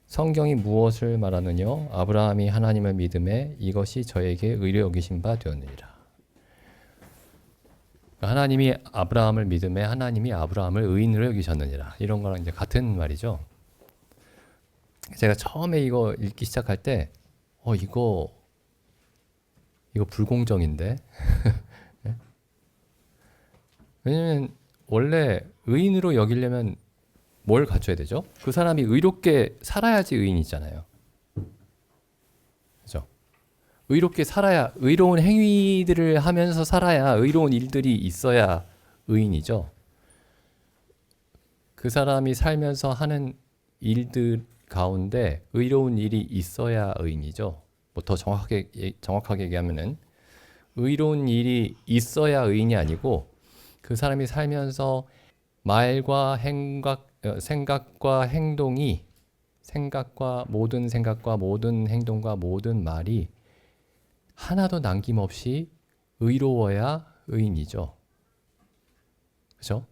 성경이 무엇을 말하느냐? 아브라함이 하나님을 믿음에 이것이 저에게 의로 여기신 바 되었느니라. 하나님이 아브라함을 믿음에 하나님이 아브라함을 의인으로 여기셨느니라. 이런 거랑 이제 같은 말이죠. 제가 처음에 이거 읽기 시작할 때 이거 불공정인데. 왜냐면 원래 의인으로 여기려면 뭘 갖춰야 되죠? 그 사람이 의롭게 살아야지 의인이잖아요. 그죠? 의롭게 살아야, 의로운 행위들을 하면서 살아야, 의로운 일들이 있어야 의인이죠. 그 사람이 살면서 하는 일들 가운데 의로운 일이 있어야 의인이죠. 뭐 더 정확하게 얘기하면은 의로운 일이 있어야 의인이 아니고 그 사람이 살면서 말과 생각과 행동이 모든 행동과 모든 말이 하나도 남김없이 의로워야 의인이죠. 그렇죠?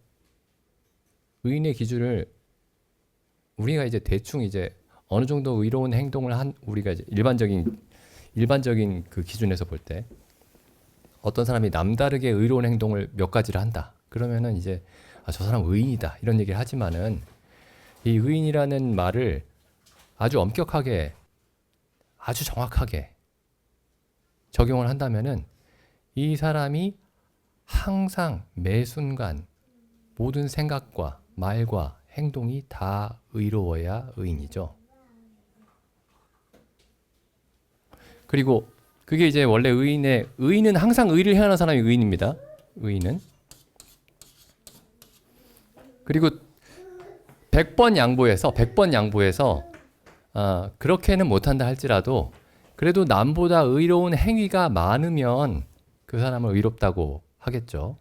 의인의 기준을 우리가 이제 대충 이제 어느 정도 의로운 행동을 한 우리가 이제 일반적인 그 기준에서 볼 때 어떤 사람이 남다르게 의로운 행동을 몇 가지를 한다. 그러면은 이제 저 사람 의인이다 이런 얘기를 하지만은 이 의인이라는 말을 아주 엄격하게 아주 정확하게 적용을 한다면은 이 사람이 항상 매 순간 모든 생각과 말과 행동이 다 의로워야 의인이죠. 그리고 그게 이제 원래 의인은 항상 의를 행하는 사람이 의인입니다. 의인은. 그리고 100번 양보해서 그렇게는 못한다 할지라도 그래도 남보다 의로운 행위가 많으면 그 사람을 의롭다고 하겠죠.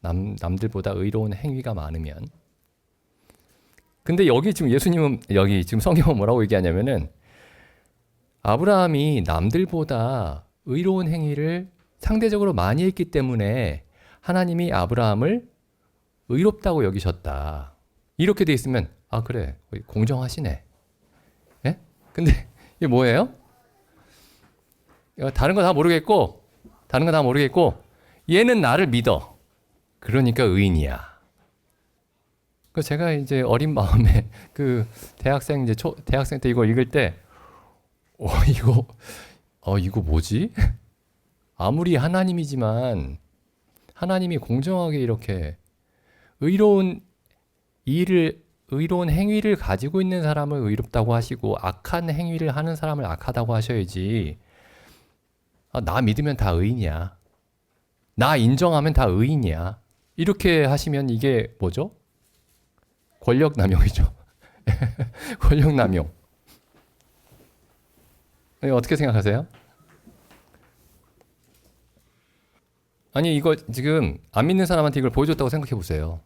남들보다 의로운 행위가 많으면. 근데 여기 지금 성경은 뭐라고 얘기하냐면은 아브라함이 남들보다 의로운 행위를 상대적으로 많이 했기 때문에 하나님이 아브라함을 의롭다고 여기셨다. 이렇게 돼 있으면 그래 공정하시네. 예? 근데 이게 뭐예요? 다른 거 다 모르겠고 얘는 나를 믿어. 그러니까 의인이야. 그 제가 이제 어린 마음에 그 대학생 때 이거 읽을 때 이거 뭐지? 아무리 하나님이지만 하나님이 공정하게 이렇게 의로운 행위를 가지고 있는 사람을 의롭다고 하시고 악한 행위를 하는 사람을 악하다고 하셔야지. 나 믿으면 다 의인이야. 나 인정하면 다 의인이야. 이렇게 하시면 이게 뭐죠? 권력남용이죠. 권력남용. 어떻게 생각하세요? 아니 이거 지금 안 믿는 사람한테 이걸 보여줬다고 생각해 보세요.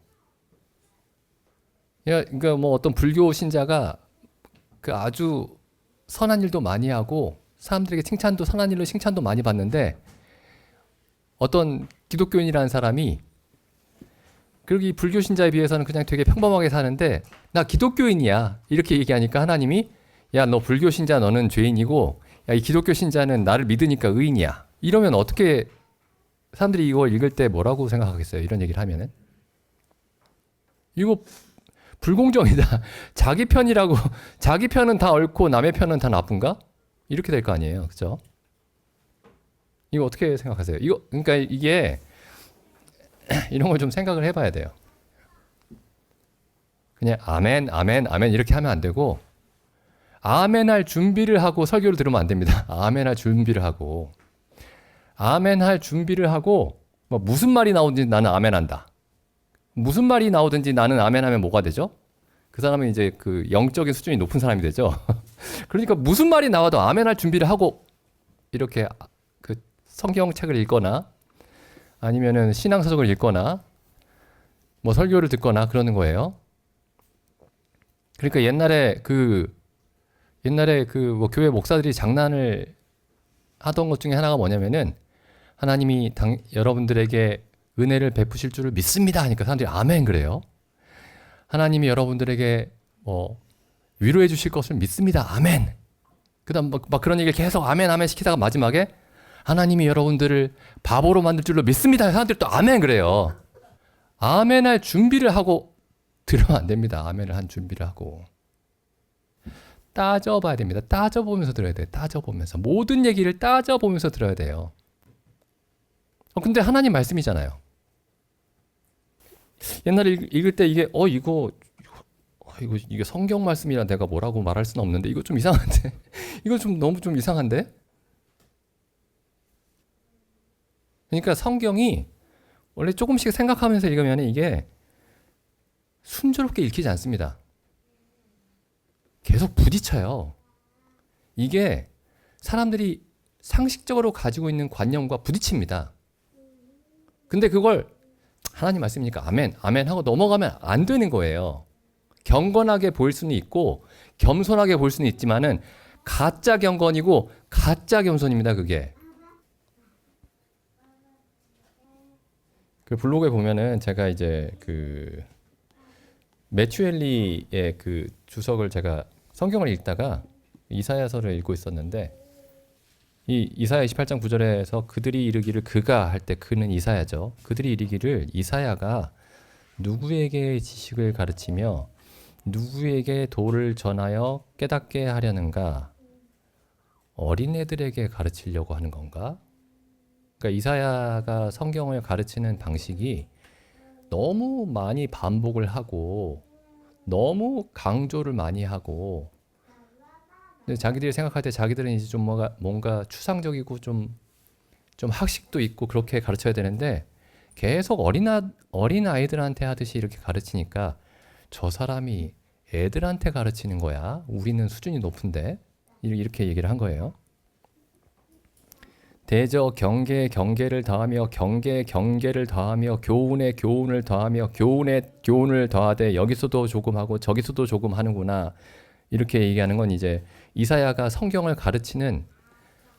그러니까 뭐 어떤 불교 신자가 그 아주 선한 일도 많이 하고 사람들에게 선한 일로 칭찬도 많이 받는데 어떤 기독교인이라는 사람이 그러기 불교 신자에 비해서는 그냥 되게 평범하게 사는데 나 기독교인이야 이렇게 얘기하니까 하나님이 야 너 불교 신자 너는 죄인이고 야 이 기독교 신자는 나를 믿으니까 의인이야. 이러면 어떻게 사람들이 이걸 읽을 때 뭐라고 생각하겠어요? 이런 얘기를 하면은 이거 불공정이다. 자기 편은 다 옳고 남의 편은 다 나쁜가? 이렇게 될 거 아니에요. 그죠? 이거 어떻게 생각하세요? 그러니까 이게 이런 걸 좀 생각을 해봐야 돼요. 그냥 아멘, 아멘, 아멘 이렇게 하면 안 되고 아멘 할 준비를 하고 설교를 들으면 안 됩니다. 아멘 할 준비를 하고 뭐 무슨 말이 나오든지 나는 아멘 한다. 무슨 말이 나오든지 나는 아멘 하면 뭐가 되죠? 그 사람은 이제 그 영적인 수준이 높은 사람이 되죠. 그러니까 무슨 말이 나와도 아멘 할 준비를 하고 이렇게 그 성경책을 읽거나 아니면은 신앙서적을 읽거나 뭐 설교를 듣거나 그러는 거예요. 그러니까 옛날에 그 뭐 교회 목사들이 장난을 하던 것 중에 하나가 뭐냐면은 하나님이 여러분들에게 은혜를 베푸실 줄을 믿습니다 하니까 사람들이 아멘 그래요. 하나님이 여러분들에게 뭐 위로해 주실 것을 믿습니다. 아멘. 그다음 막 그런 얘기를 계속 아멘 아멘 시키다가 마지막에 하나님이 여러분들을 바보로 만들 줄로 믿습니다. 사람들이 또 아멘 그래요. 아멘할 준비를 하고 들으면 안 됩니다. 아멘을 한 준비를 하고. 따져봐야 됩니다. 따져보면서 들어야 돼요. 따져보면서. 모든 얘기를 따져보면서 들어야 돼요. 근데 하나님 말씀이잖아요. 옛날에 읽을 때 이게 이게 성경 말씀이라 내가 뭐라고 말할 수는 없는데 이거 좀 이상한데 이거 좀 너무 좀 이상한데. 그러니까 성경이 원래 조금씩 생각하면서 읽으면 이게 순조롭게 읽히지 않습니다. 계속 부딪혀요. 이게 사람들이 상식적으로 가지고 있는 관념과 부딪힙니다. 근데 그걸 하나님 말씀이니까 아멘, 아멘 하고 넘어가면 안 되는 거예요. 경건하게 보일 수는 있고 겸손하게 볼 수는 있지만은 가짜 경건이고 가짜 겸손입니다. 그게. 그 블로그에 보면은 제가 이제 그 매튜 헨리의 그 주석을 제가 성경을 읽다가 이사야서를 읽고 있었는데 이 이사야 28장 9절에서 그들이 이르기를 그가 할 때 그는 이사야죠. 그들이 이르기를 이사야가 누구에게 지식을 가르치며 누구에게 도를 전하여 깨닫게 하려는가? 어린애들에게 가르치려고 하는 건가? 그러니까 이사야가 성경을 가르치는 방식이 너무 많이 반복을 하고 너무 강조를 많이 하고 근데 자기들이 생각할 때 자기들은 이제 좀 뭔가 추상적이고 좀 학식도 있고 그렇게 가르쳐야 되는데 계속 어린 아이들한테 하듯이 이렇게 가르치니까 저 사람이 애들한테 가르치는 거야. 우리는 수준이 높은데 이렇게 얘기를 한 거예요. 대저 경계에 경계를 더하며 경계에 경계를 더하며 교훈에 교훈을 더하며 교훈에 교훈을 더하되 여기서도 조금 하고 저기서도 조금 하는구나. 이렇게 얘기하는 건 이제 이사야가 성경을 가르치는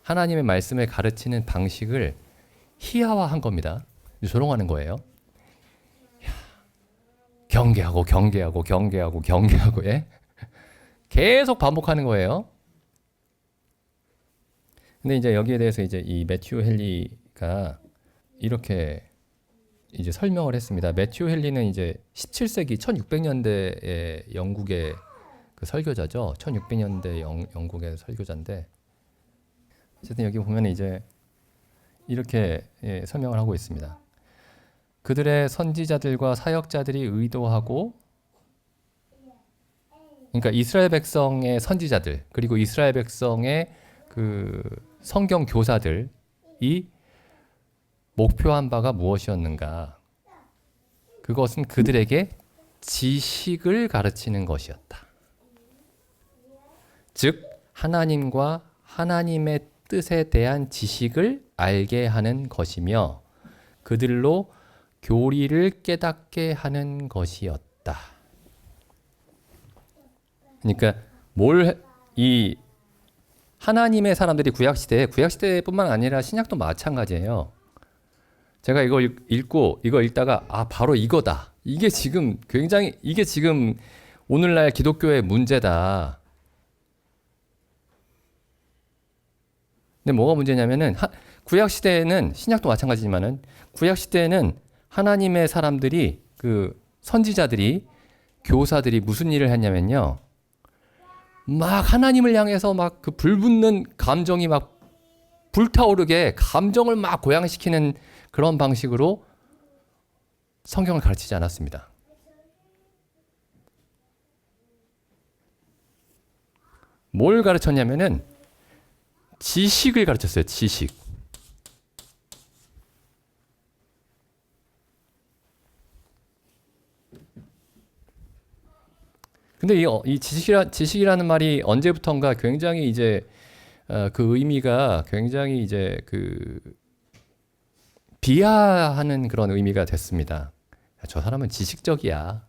하나님의 말씀을 가르치는 방식을 희화화한 겁니다. 조롱하는 거예요. 경계하고 경계하고 경계하고 경계하고 예? 계속 반복하는 거예요. 근데 이제 여기에 대해서 이제 이 매튜 헨리가 이렇게 이제 설명을 했습니다. 매튜 헨리는 이제 17세기 1600년대의 영국의 그 설교자죠. 1600년대 영국의 설교자인데 어쨌든 여기 보면 이제 이렇게 설명을 하고 있습니다. 그들의 선지자들과 사역자들이 의도하고 그러니까 이스라엘 백성의 선지자들 그리고 이스라엘 백성의 그 성경 교사들이 목표한 바가 무엇이었는가? 그것은 그들에게 지식을 가르치는 것이었다. 즉 하나님과 하나님의 뜻에 대한 지식을 알게 하는 것이며 그들로 교리를 깨닫게 하는 것이었다. 그러니까 이 하나님의 사람들이 구약시대뿐만 아니라 신약도 마찬가지예요. 제가 이거 읽다가 바로 이거다. 이게 지금 오늘날 기독교의 문제다. 근데 뭐가 문제냐면은 구약시대에는 신약도 마찬가지지만은 구약시대에는 하나님의 사람들이 그 선지자들이 교사들이 무슨 일을 했냐면요. 막 하나님을 향해서 막 그 불붙는 감정이 막 불타오르게 감정을 막 고양시키는 그런 방식으로 성경을 가르치지 않았습니다. 뭘 가르쳤냐면은 지식을 가르쳤어요. 지식. 근데 이 지식이라는 말이 언제부턴가 굉장히 이제 그 의미가 굉장히 이제 그 비하하는 그런 의미가 됐습니다. 저 사람은 지식적이야.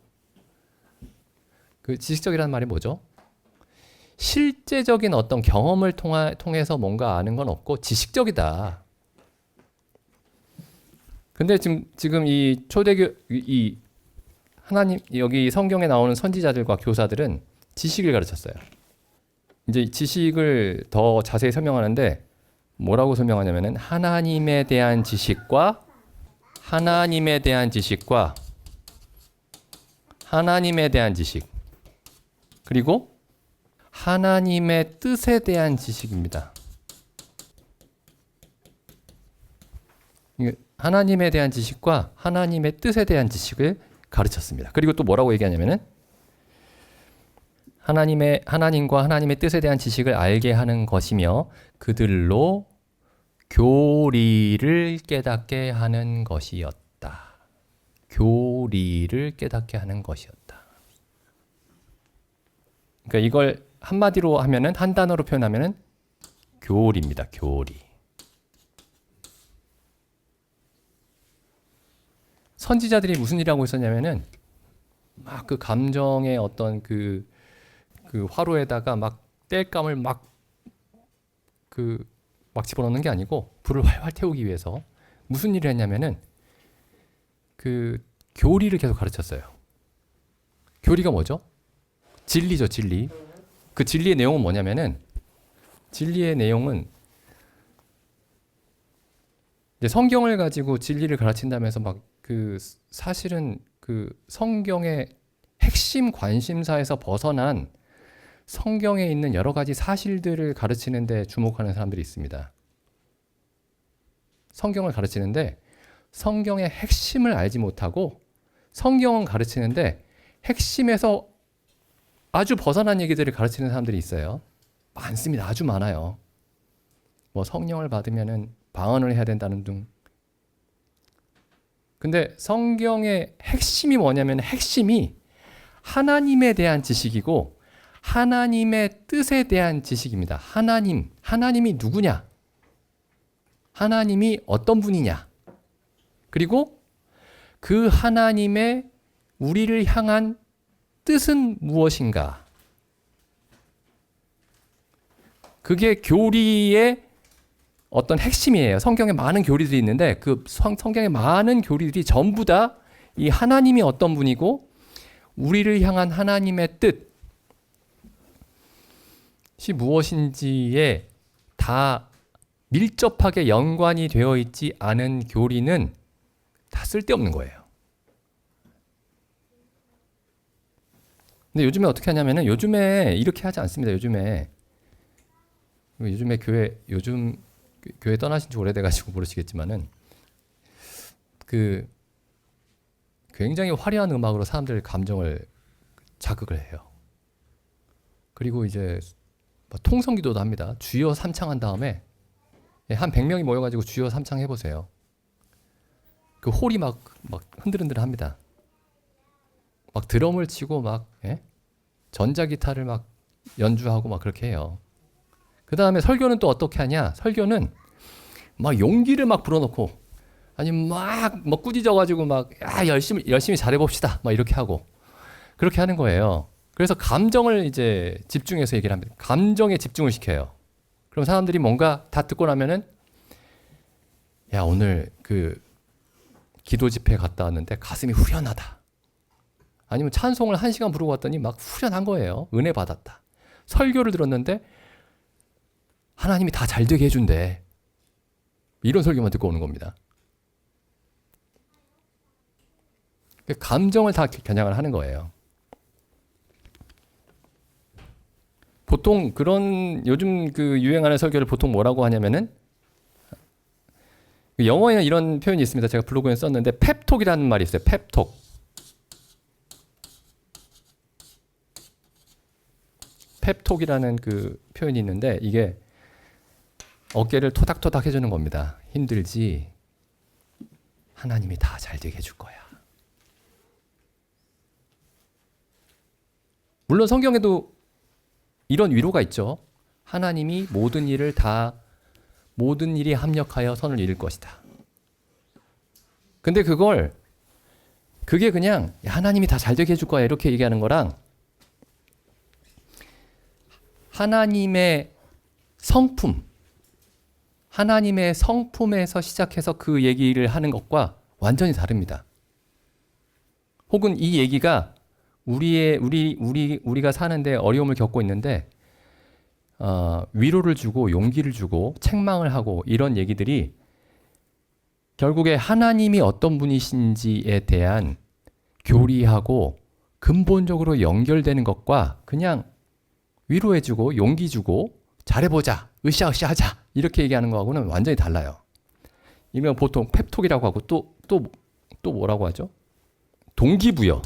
그 지식적이라는 말이 뭐죠? 실제적인 어떤 경험을 통해서 뭔가 아는 건 없고 지식적이다. 근데 지금 이 초대교 이 하나님 여기 성경에 나오는 선지자들과 교사들은 지식을 가르쳤어요. 이제 지식을 더 자세히 설명하는데 뭐라고 설명하냐면은 하나님에 대한 지식과 하나님에 대한 지식과 하나님에 대한 지식 그리고 하나님의 뜻에 대한 지식입니다. 하나님에 대한 지식과 하나님의 뜻에 대한 지식을 가르쳤습니다. 그리고 또 뭐라고 얘기하냐면은 하나님과 하나님의 뜻에 대한 지식을 알게 하는 것이며 그들로 교리를 깨닫게 하는 것이었다. 교리를 깨닫게 하는 것이었다. 그러니까 이걸 한마디로 하면은 한 단어로 표현하면은 교리입니다. 교리. 선지자들이 무슨 일을 하고 있었냐면은 막 그 감정의 어떤 그 화로에다가 막 땔감을 막 집어넣는 게 아니고 불을 활활 태우기 위해서 무슨 일을 했냐면은 그 교리를 계속 가르쳤어요. 교리가 뭐죠? 진리죠, 진리. 그 진리의 내용은 뭐냐면은 진리의 내용은 이제 성경을 가지고 진리를 가르친다면서 막 사실은 성경의 핵심 관심사에서 벗어난 성경에 있는 여러 가지 사실들을 가르치는데 주목하는 사람들이 있습니다. 성경을 가르치는데 성경의 핵심을 알지 못하고 성경은 가르치는데 핵심에서 아주 벗어난 얘기들을 가르치는 사람들이 있어요. 많습니다. 아주 많아요. 뭐 성령을 받으면은 방언을 해야 된다는 등. 근데 성경의 핵심이 뭐냐면 핵심이 하나님에 대한 지식이고 하나님의 뜻에 대한 지식입니다. 하나님이 누구냐? 하나님이 어떤 분이냐? 그리고 그 하나님의 우리를 향한 뜻은 무엇인가? 그게 교리의 어떤 핵심이에요. 성경에 많은 교리들이 있는데 성경의 많은 교리들이 전부 다 이 하나님이 어떤 분이고 우리를 향한 하나님의 뜻이 무엇인지에 다 밀접하게 연관이 되어 있지 않은 교리는 다 쓸데없는 거예요. 근데 요즘에 어떻게 하냐면은 요즘에 이렇게 하지 않습니다. 요즘에 요즘 교회 떠나신 지 오래돼가지고 모르시겠지만은 굉장히 화려한 음악으로 사람들 감정을 자극을 해요. 그리고 이제 통성기도도 합니다. 주여 삼창한 다음에 한 100명이 모여가지고 주여 삼창 해보세요. 그 홀이 막 흔들흔들합니다. 막 드럼을 치고 막 전자기타를 막 연주하고 막 그렇게 해요. 그 다음에 설교는 또 어떻게 하냐? 설교는 막 용기를 막 불어넣고 아니면 막 꾸짖어가지고 막 열심히 잘해봅시다 막 이렇게 하고 그렇게 하는 거예요. 그래서 감정을 이제 집중해서 얘기를 합니다. 감정에 집중을 시켜요. 그럼 사람들이 뭔가 다 듣고 나면은 야 오늘 기도 집회 갔다 왔는데 가슴이 후련하다. 아니면 찬송을 1시간 부르고 왔더니 막 후련한 거예요. 은혜 받았다. 설교를 들었는데 하나님이 다 잘 되게 해준대. 이런 설교만 듣고 오는 겁니다. 감정을 다 겨냥을 하는 거예요. 보통 그런 요즘 유행하는 설교를 보통 뭐라고 하냐면은 영어에는 이런 표현이 있습니다. 제가 블로그에 썼는데 펩톡이라는 말이 있어요. 펩톡. 펩톡이라는 표현이 있는데 이게 어깨를 토닥토닥 해주는 겁니다. 힘들지? 하나님이 다 잘 되게 해줄 거야. 물론 성경에도 이런 위로가 있죠. 하나님이 모든 일이 합력하여 선을 이룰 것이다. 근데 그게 그냥 하나님이 다 잘 되게 해줄 거야 이렇게 얘기하는 거랑 하나님의 성품에서 시작해서 그 얘기를 하는 것과 완전히 다릅니다. 혹은 이 얘기가 우리가 사는데 어려움을 겪고 있는데 위로를 주고 용기를 주고 책망을 하고 이런 얘기들이 결국에 하나님이 어떤 분이신지에 대한 교리하고 근본적으로 연결되는 것과 그냥 위로해주고 용기 주고 잘해보자 으쌰으쌰 하자 이렇게 얘기하는 거하고는 완전히 달라요. 이면 보통 펩톡이라고 하고 또 뭐라고 하죠? 동기부여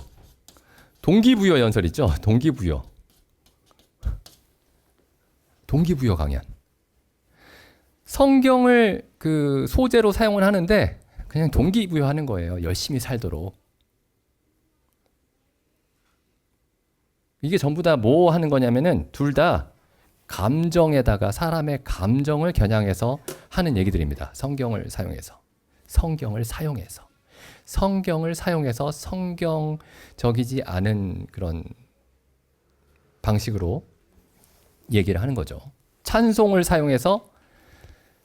연설 있죠? 동기부여 강연. 성경을 그 소재로 사용을 하는데 그냥 동기부여하는 거예요. 열심히 살도록. 이게 전부 다 뭐 하는 거냐면은 둘 다 감정에다가 사람의 감정을 겨냥해서 하는 얘기들입니다. 성경을 사용해서 성경적이지 않은 그런 방식으로 얘기를 하는 거죠. 찬송을 사용해서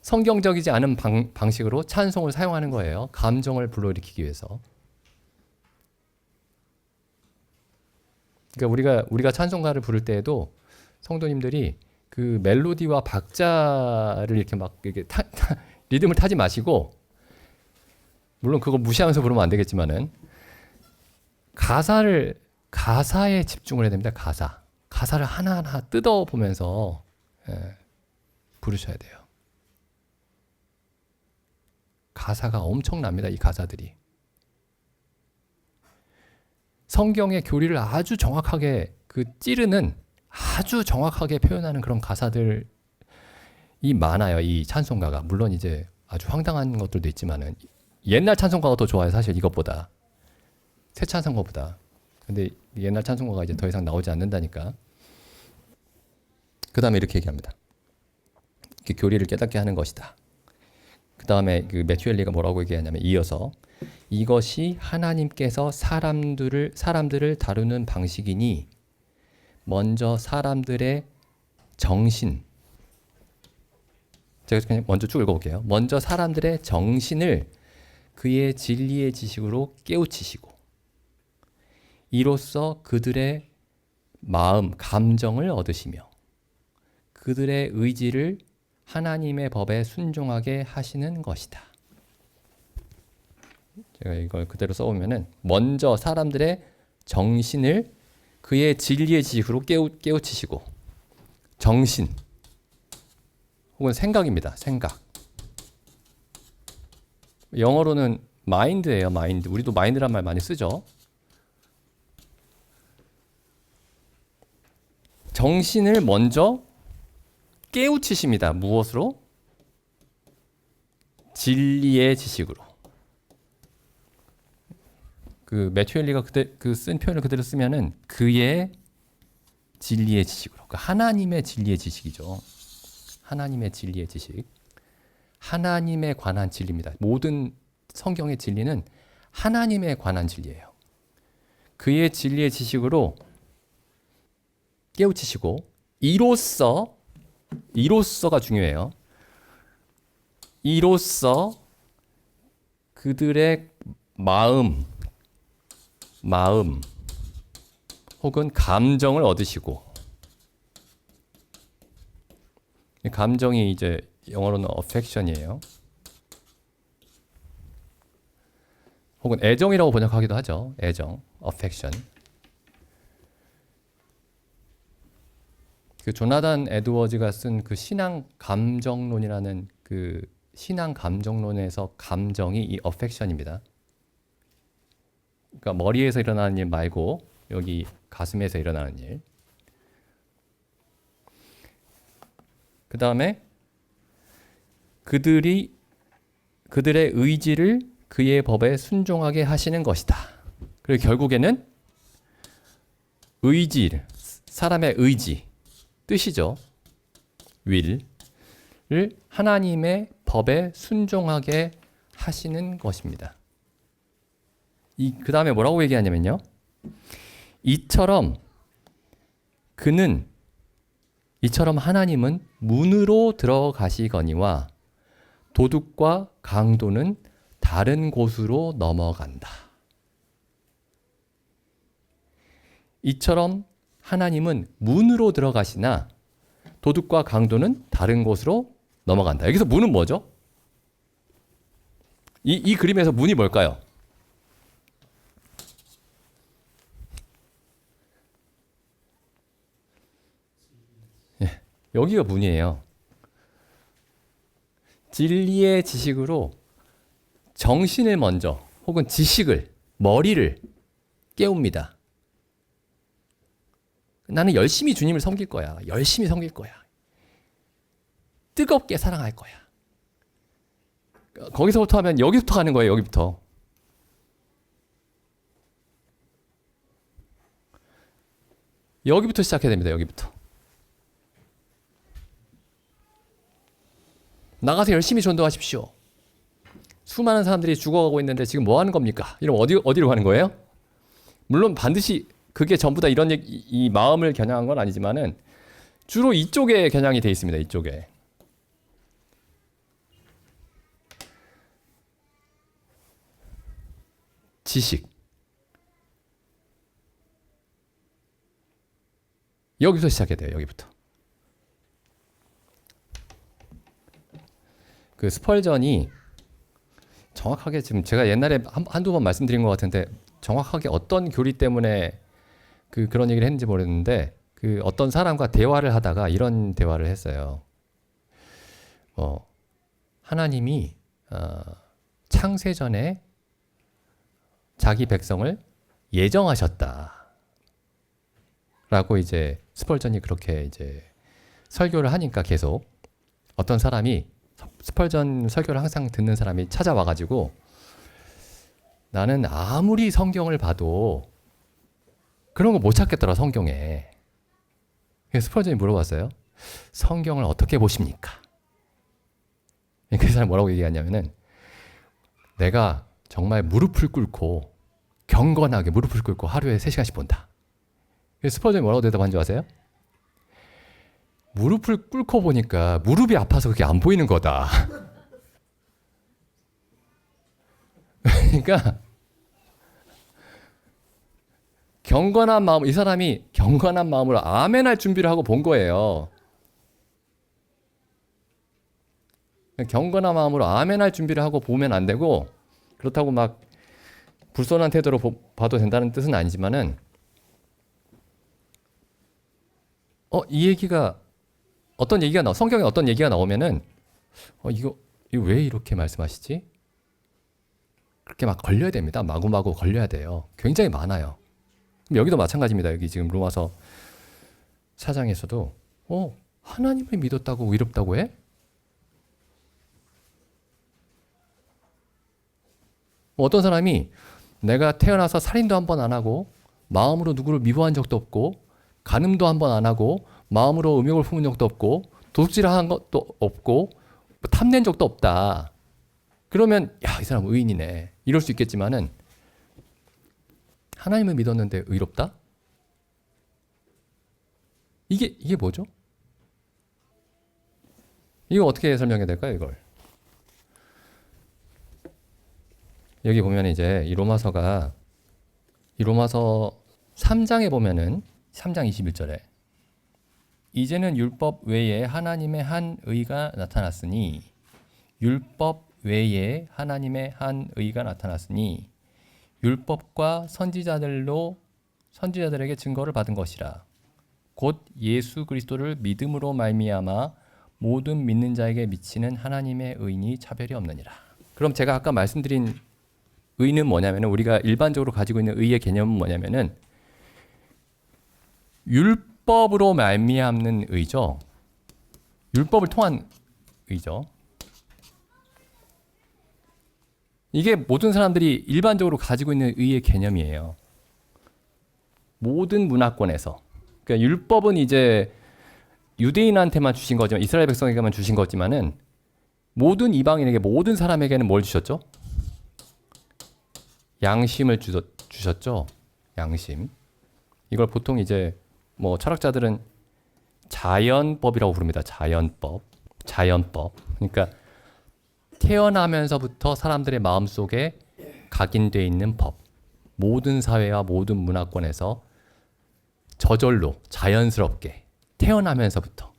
성경적이지 않은 방식으로 찬송을 사용하는 거예요. 감정을 불러일으키기 위해서. 그러니까 우리가 찬송가를 부를 때에도 성도님들이 그 멜로디와 박자를 이렇게 막 이렇게 리듬을 타지 마시고, 물론 그거 무시하면서 부르면 안 되겠지만은 가사에 집중을 해야 됩니다. 가사를 하나하나 뜯어 보면서 부르셔야 돼요. 가사가 엄청납니다. 이 가사들이. 성경의 교리를 아주 정확하게 아주 정확하게 표현하는 그런 가사들이 많아요. 이 찬송가가. 물론 이제 아주 황당한 것들도 있지만은 옛날 찬송가가 더 좋아요. 사실 이것보다. 새 찬송가보다. 근데 옛날 찬송가가 이제 더 이상 나오지 않는다니까. 그 다음에 이렇게 얘기합니다. 이렇게 교리를 깨닫게 하는 것이다. 그 다음에 그 매튜엘리가 뭐라고 얘기하냐면 이어서 이것이 하나님께서 사람들을 다루는 방식이니 먼저 사람들의 정신, 제가 그냥 먼저 쭉 읽어볼게요. 먼저 사람들의 정신을 그의 진리의 지식으로 깨우치시고 이로써 그들의 마음, 감정을 얻으시며 그들의 의지를 하나님의 법에 순종하게 하시는 것이다. 제가 이걸 그대로 써보면은 먼저 사람들의 정신을 그의 진리의 지식으로 깨우치시고, 정신 혹은 생각입니다. 생각. 영어로는 마인드예요. 마인드. 우리도 마인드란 말 많이 쓰죠. 정신을 먼저 깨우치십니다. 무엇으로? 진리의 지식으로. 그 매튜엘리가 그 쓴 표현을 그대로 쓰면은 그의 진리의 지식으로. 그러니까 하나님의 진리의 지식이죠. 하나님의 진리의 지식. 하나님에 관한 진리입니다. 모든 성경의 진리는 하나님에 관한 진리예요. 그의 진리의 지식으로 깨우치시고 이로써가 중요해요. 이로써 그들의 마음 혹은 감정을 얻으시고, 감정이 이제 영어로는 affection이에요. 혹은 애정이라고 번역하기도 하죠. 애정, affection. 그 조나단 에드워즈가 쓴 그 신앙 감정론이라는 그 신앙 감정론에서 감정이 이 affection입니다. 그러니까 머리에서 일어나는 일 말고 여기 가슴에서 일어나는 일. 그 다음에 그들의 의지를 그의 법에 순종하게 하시는 것이다. 그리고 결국에는 사람의 의지, 뜻이죠. will을 하나님의 법에 순종하게 하시는 것입니다. 그 다음에 뭐라고 얘기하냐면요. 이처럼 하나님은 문으로 들어가시거니와 도둑과 강도는 다른 곳으로 넘어간다. 이처럼 하나님은 문으로 들어가시나 도둑과 강도는 다른 곳으로 넘어간다. 여기서 문은 뭐죠? 이 그림에서 문이 뭘까요? 예, 여기가 문이에요. 진리의 지식으로 정신을 먼저 혹은 지식을, 머리를 깨웁니다. 나는 열심히 주님을 섬길 거야. 열심히 섬길 거야. 뜨겁게 사랑할 거야. 거기서부터 하면 여기부터 가는 거예요. 여기부터. 여기부터 시작해야 됩니다. 여기부터. 나가서 열심히 전도하십시오. 수많은 사람들이 죽어가고 있는데 지금 뭐 하는 겁니까? 이러면 어디로 가는 거예요? 물론 반드시 그게 전부 다 이런 이 마음을 겨냥한 건 아니지만은 주로 이쪽에 겨냥이 돼 있습니다. 이쪽에. 지식. 여기부터 시작해야 돼요. 여기부터. 그 스펄전이 정확하게 지금 제가 옛날에 한두 번 말씀드린 것 같은데 정확하게 어떤 교리 때문에 그런 얘기를 했는지 모르겠는데 그 어떤 사람과 대화를 하다가 이런 대화를 했어요. 하나님이 창세 전에 자기 백성을 예정하셨다. 라고 이제 스펄전이 그렇게 이제 설교를 하니까 계속 어떤 사람이 스펄전 설교를 항상 듣는 사람이 찾아와가지고 나는 아무리 성경을 봐도 그런 거 못 찾겠더라 성경에. 그래서 스펄전이 물어봤어요. 성경을 어떻게 보십니까? 그 사람이 뭐라고 얘기하냐면은 내가 정말 무릎을 꿇고 경건하게 무릎을 꿇고 하루에 3시간씩 본다. 그래서 스펄전이 뭐라고 대답한 줄 아세요? 무릎을 꿇고 보니까 무릎이 아파서 그게 안 보이는 거다. 그러니까 경건한 마음, 이 사람이 경건한 마음으로 아멘 할 준비를 하고 본 거예요. 경건한 마음으로 아멘 할 준비를 하고 보면 안 되고 그렇다고 막 불손한 태도로 봐도 된다는 뜻은 아니지만은 이 얘기가 성경에 어떤 얘기가 나오면은 이거 왜 이렇게 말씀하시지? 그렇게 막 걸려야 됩니다. 마구마구 걸려야 돼요. 굉장히 많아요. 여기도 마찬가지입니다. 여기 지금 로마서 4장에서도 하나님을 믿었다고 의롭다고 해? 어떤 사람이 내가 태어나서 살인도 한 번 안 하고 마음으로 누구를 미워한 적도 없고 간음도 한 번 안 하고 마음으로 음욕을 품은 적도 없고 도둑질을 한 것도 없고 탐낸 적도 없다. 그러면 이 사람 의인이네. 이럴 수 있겠지만은 하나님을 믿었는데 의롭다? 이게 뭐죠? 이거 어떻게 설명해야 될까요, 이걸? 여기 보면 이제 이 로마서 3장에 보면은 3장 21절에 이제는 율법 외에 하나님의 한 의가 나타났으니 율법과 선지자들에게 증거를 받은 것이라. 곧 예수 그리스도를 믿음으로 말미암아 모든 믿는 자에게 미치는 하나님의 의인이 차별이 없느니라. 그럼 제가 아까 말씀드린 의는 뭐냐면은 우리가 일반적으로 가지고 있는 의의 개념은 뭐냐면은 율법으로 말미암는 의죠. 율법을 통한 의죠. 이게 모든 사람들이 일반적으로 가지고 있는 의의 개념이에요. 모든 문화권에서. 그러니까 율법은 이제 유대인한테만 주신 거지만 이스라엘 백성에게만 주신 거지만은 모든 이방인에게 모든 사람에게는 뭘 주셨죠? 양심을 주셨죠. 양심. 이걸 보통 이제 뭐 철학자들은 자연법이라고 부릅니다. 자연법. 그러니까 태어나면서부터 사람들의 마음속에 각인되어 있는 법. 모든 사회와 모든 문화권에서 저절로 자연스럽게 태어나면서부터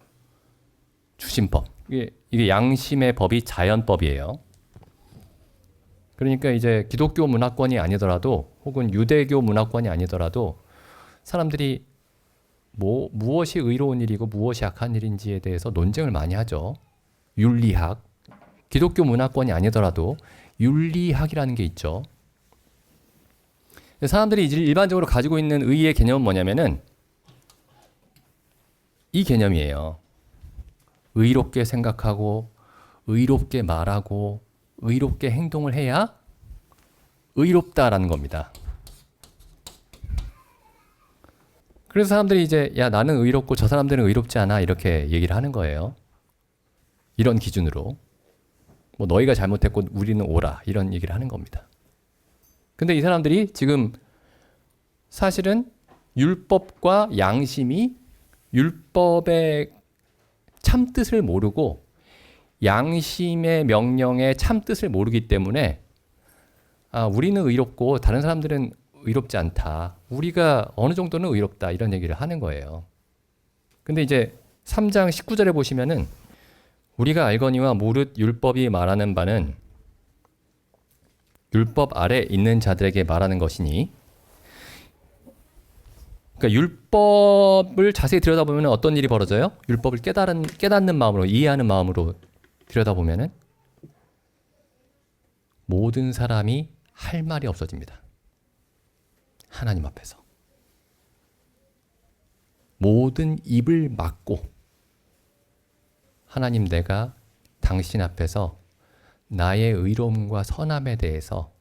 주신 법. 이게 양심의 법이 자연법이에요. 그러니까 이제 기독교 문화권이 아니더라도 혹은 유대교 문화권이 아니더라도 사람들이 무엇이 의로운 일이고 무엇이 악한 일인지에 대해서 논쟁을 많이 하죠. 윤리학. 기독교 문화권이 아니더라도 윤리학이라는 게 있죠. 사람들이 일반적으로 가지고 있는 의의 개념은 뭐냐면은 이 개념이에요. 의롭게 생각하고 의롭게 말하고 의롭게 행동을 해야 의롭다라는 겁니다. 그래서 사람들이 이제 야 나는 의롭고 저 사람들은 의롭지 않아 이렇게 얘기를 하는 거예요. 이런 기준으로 뭐 너희가 잘못했고 우리는 옳아 이런 얘기를 하는 겁니다. 근데 이 사람들이 지금 사실은 율법과 양심이 율법의 참뜻을 모르고 양심의 명령의 참뜻을 모르기 때문에 우리는 의롭고 다른 사람들은 의롭지 않다. 우리가 어느 정도는 의롭다. 이런 얘기를 하는 거예요. 근데 이제 3장 19절에 보시면은 우리가 알거니와 무릇 율법이 말하는 바는 율법 아래 있는 자들에게 말하는 것이니 그러니까 율법을 자세히 들여다보면 어떤 일이 벌어져요? 율법을 깨닫는 마음으로 이해하는 마음으로 들여다보면은 모든 사람이 할 말이 없어집니다. 하나님 앞에서. 모든 입을 막고 하나님 내가 당신 앞에서 나의 의로움과 선함에 대해서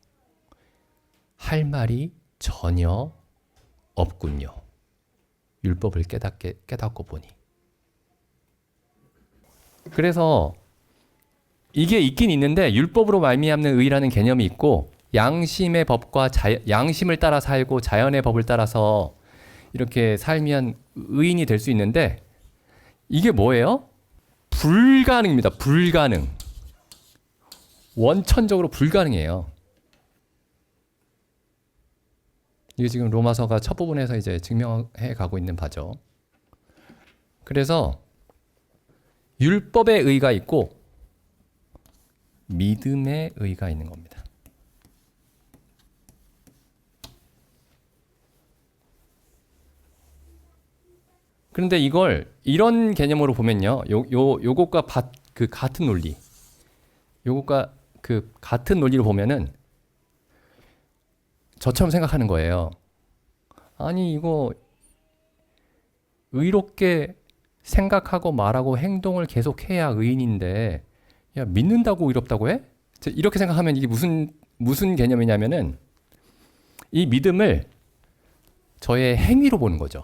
할 말이 전혀 없군요. 율법을 깨닫고 보니. 그래서 이게 있긴 있는데 율법으로 말미암는 의라는 개념이 있고 양심의 법과 양심을 따라 살고 자연의 법을 따라서 이렇게 살면 의인이 될 수 있는데 이게 뭐예요? 불가능입니다. 불가능. 원천적으로 불가능해요. 이게 지금 로마서가 첫 부분에서 이제 증명해 가고 있는 바죠. 그래서 율법의 의가 있고 믿음의 의가 있는 겁니다. 그런데 이걸 이런 개념으로 보면요. 요것과 그 같은 논리. 요것과 그 같은 논리를 보면은 저처럼 생각하는 거예요. 아니 이거 의롭게 생각하고 말하고 행동을 계속해야 의인인데 야 믿는다고 의롭다고 해? 이렇게 생각하면 이게 무슨 개념이냐면은 이 믿음을 저의 행위로 보는 거죠.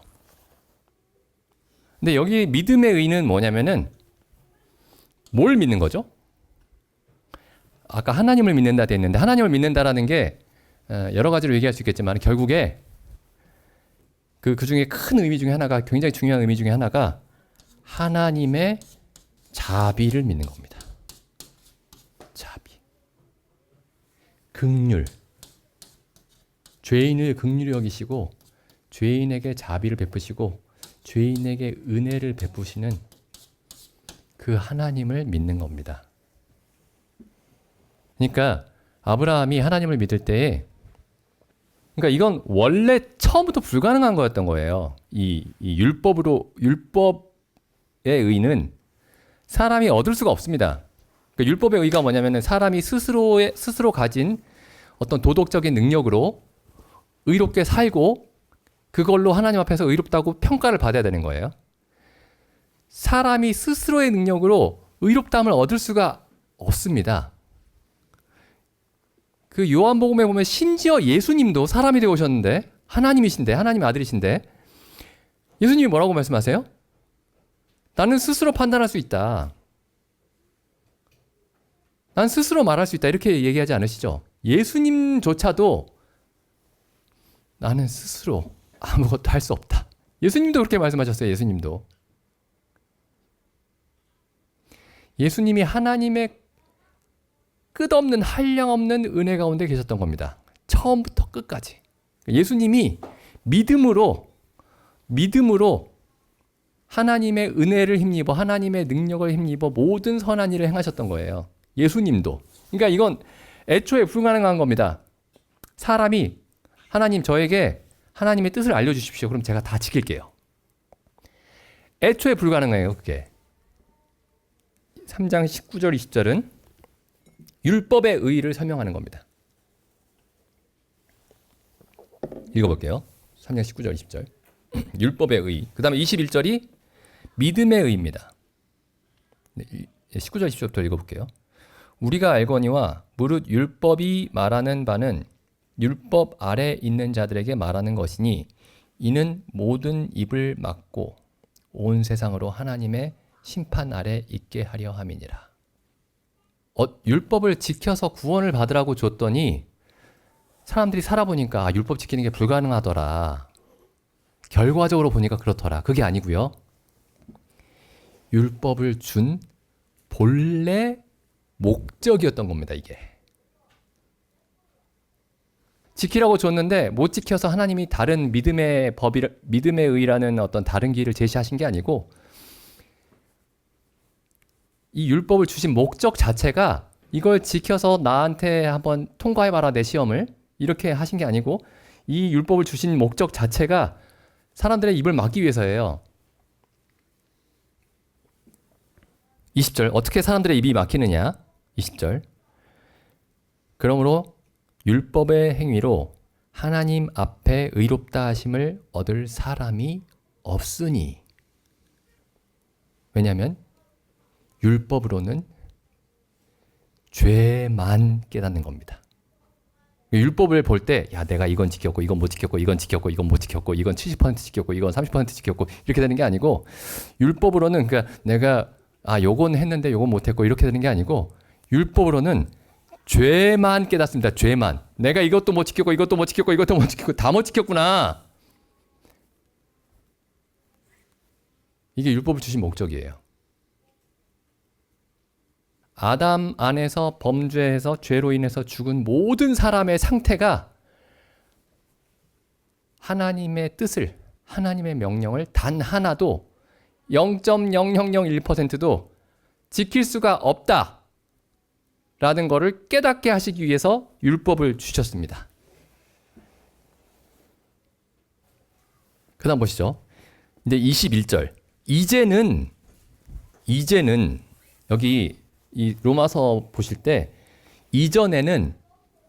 근데 여기 믿음의 의는 뭐냐면은 뭘 믿는 거죠? 아까 하나님을 믿는다 돼 있는데 하나님을 믿는다라는 게 여러 가지로 얘기할 수 있겠지만 결국에 그 중에 큰 의미 중에 하나가 굉장히 중요한 의미 중에 하나가 하나님의 자비를 믿는 겁니다. 자비. 긍휼. 죄인을 긍휼히 여기시고 죄인에게 자비를 베푸시고 죄인에게 은혜를 베푸시는 그 하나님을 믿는 겁니다. 그러니까 아브라함이 하나님을 믿을 때에 그러니까 이건 원래 처음부터 불가능한 거였던 거예요. 이 율법의 의는 사람이 얻을 수가 없습니다. 그러니까 율법의 의가 뭐냐면은 사람이 스스로 가진 어떤 도덕적인 능력으로 의롭게 살고 그걸로 하나님 앞에서 의롭다고 평가를 받아야 되는 거예요. 사람이 스스로의 능력으로 의롭다함을 얻을 수가 없습니다. 그 요한복음에 보면 심지어 예수님도 사람이 되어 오셨는데 하나님이신데 하나님의 아들이신데 예수님이 뭐라고 말씀하세요? 나는 스스로 판단할 수 있다. 난 스스로 말할 수 있다. 이렇게 얘기하지 않으시죠? 예수님조차도 나는 스스로 아무것도 할 수 없다. 예수님도 그렇게 말씀하셨어요. 예수님도. 예수님이 하나님의 끝없는 한량없는 은혜 가운데 계셨던 겁니다. 처음부터 끝까지. 예수님이 믿음으로 믿음으로 하나님의 은혜를 힘입어 하나님의 능력을 힘입어 모든 선한 일을 행하셨던 거예요. 예수님도. 그러니까 이건 애초에 불가능한 겁니다. 사람이 하나님 저에게 하나님의 뜻을 알려주십시오. 그럼 제가 다 지킬게요. 애초에 불가능해요. 그게. 3장 19절 20절은 율법의 의의를 설명하는 겁니다. 읽어볼게요. 3장 19절 20절 율법의 의의. 그 다음에 21절이 믿음의 의의입니다. 19절 20절부터 읽어볼게요. 우리가 알거니와 무릇 율법이 말하는 바는 율법 아래 있는 자들에게 말하는 것이니 이는 모든 입을 막고 온 세상으로 하나님의 심판 아래 있게 하려 함이니라. 율법을 지켜서 구원을 받으라고 줬더니 사람들이 살아보니까 율법 지키는 게 불가능하더라. 결과적으로 보니까 그렇더라. 그게 아니고요. 율법을 준 본래 목적이었던 겁니다. 이게. 지키라고 줬는데 못 지켜서 하나님이 다른 믿음의 의라는 어떤 다른 길을 제시하신 게 아니고 이 율법을 주신 목적 자체가 이걸 지켜서 나한테 한번 통과해봐라 내 시험을 이렇게 하신 게 아니고 이 율법을 주신 목적 자체가 사람들의 입을 막기 위해서예요. 20절 어떻게 사람들의 입이 막히느냐? 20절 그러므로 율법의 행위로 하나님 앞에 의롭다 하심을 얻을 사람이 없으니 왜냐하면 율법으로는 죄만 깨닫는 겁니다. 율법을 볼 때 야 내가 이건 지켰고 이건 못 지켰고 이건 지켰고 이건 못 지켰고 이건 70% 지켰고 이건 30% 지켰고 이렇게 되는 게 아니고 율법으로는 그러니까 내가 요건 했는데 요건 못했고 이렇게 되는 게 아니고 율법으로는 죄만 깨닫습니다. 죄만. 내가 이것도 못 지켰고 이것도 못 지켰고 이것도 못 지켰고 다 못 지켰구나. 이게 율법을 주신 목적이에요. 아담 안에서 범죄해서 죄로 인해서 죽은 모든 사람의 상태가 하나님의 뜻을, 하나님의 명령을 단 하나도 0.0001%도 지킬 수가 없다. 라는 거를 깨닫게 하시기 위해서 율법을 주셨습니다. 그 다음 보시죠. 이제 21절. 이제는 여기 이 로마서 보실 때 이전에는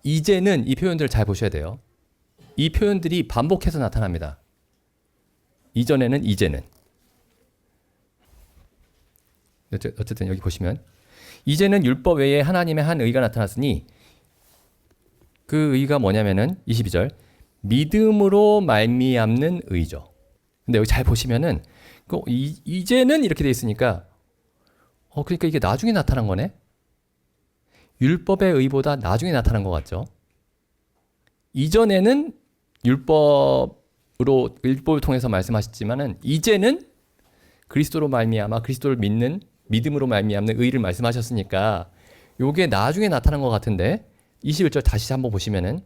이 표현들을 잘 보셔야 돼요. 이 표현들이 반복해서 나타납니다. 이전에는 어쨌든 여기 보시면 이제는 율법 외에 하나님의 한 의가 나타났으니 그 의가 뭐냐면은 22절 믿음으로 말미암는 의죠. 근데 여기 잘 보시면은 이제는 이렇게 돼 있으니까 그러니까 이게 나중에 나타난 거네. 율법의 의보다 나중에 나타난 것 같죠. 이전에는 율법을 통해서 말씀하셨지만은 이제는 그리스도로 말미암아 그리스도를 믿음으로 말미암는 의를 말씀하셨으니까 요게 나중에 나타난 것 같은데 21절 다시 한번 보시면은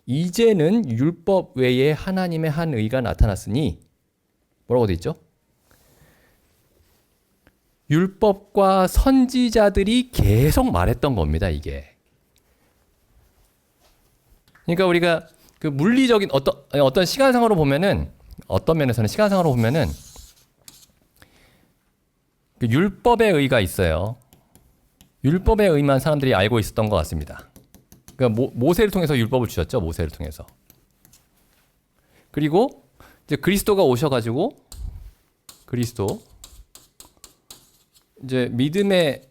이제는 율법 외에 하나님의 한 의가 나타났으니 뭐라고 돼 있죠? 율법과 선지자들이 계속 말했던 겁니다, 이게. 그러니까 우리가 그 물리적인 어떤 시간상으로 보면은 어떤 면에서는 시간상으로 보면은 그 율법의 의가 있어요. 율법의 의만 사람들이 알고 있었던 것 같습니다. 그러니까 모세를 통해서 율법을 주셨죠, 모세를 통해서. 그리고 이제 그리스도가 오셔가지고 그리스도 이제 믿음의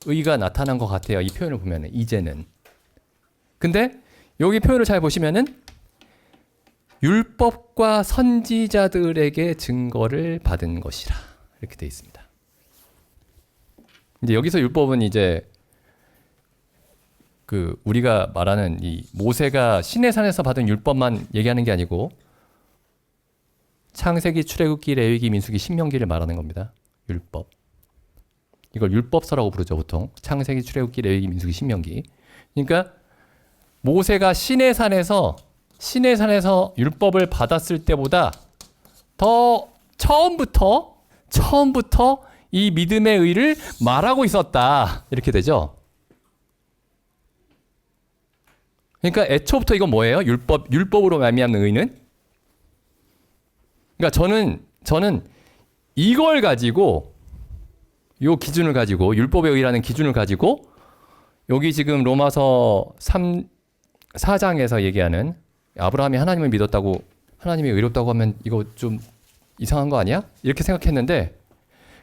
의가 나타난 것 같아요. 이 표현을 보면은 이제는. 근데 여기 표현을 잘 보시면은 율법과 선지자들에게 증거를 받은 것이라 이렇게 되어 있습니다. 이제 여기서 율법은 이제 그 우리가 말하는 이 모세가 시내산에서 받은 율법만 얘기하는 게 아니고 창세기, 출애굽기, 레위기, 민수기, 신명기를 말하는 겁니다. 율법. 이걸 율법서라고 부르죠, 보통. 창세기, 출애굽기, 레위기, 민수기, 신명기. 그러니까 모세가 시내산에서 율법을 받았을 때보다 더 처음부터 이 믿음의 의를 말하고 있었다. 이렇게 되죠. 그러니까 애초부터 이건 뭐예요? 율법으로 말미암는 의는? 그러니까 저는 이걸 가지고 요 기준을 가지고 율법의 의라는 기준을 가지고 여기 지금 로마서 4장에서 얘기하는 아브라함이 하나님을 믿었다고 하나님이 의롭다고 하면 이거 좀 이상한 거 아니야? 이렇게 생각했는데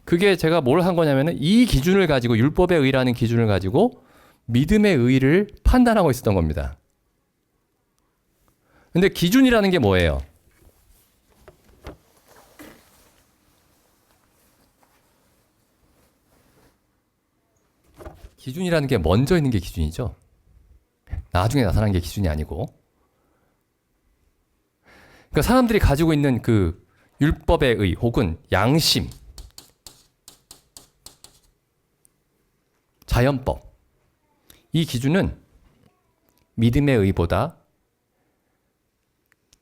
그게 제가 뭘 한 거냐면은 이 기준을 가지고 율법의 의라는 기준을 가지고 믿음의 의를 판단하고 있었던 겁니다. 근데 기준이라는 게 뭐예요? 기준이라는 게 먼저 있는 게 기준이죠. 나중에 나타난 게 기준이 아니고. 그러니까 사람들이 가지고 있는 그 율법의 의 혹은 양심, 자연법, 이 기준은 믿음의 의보다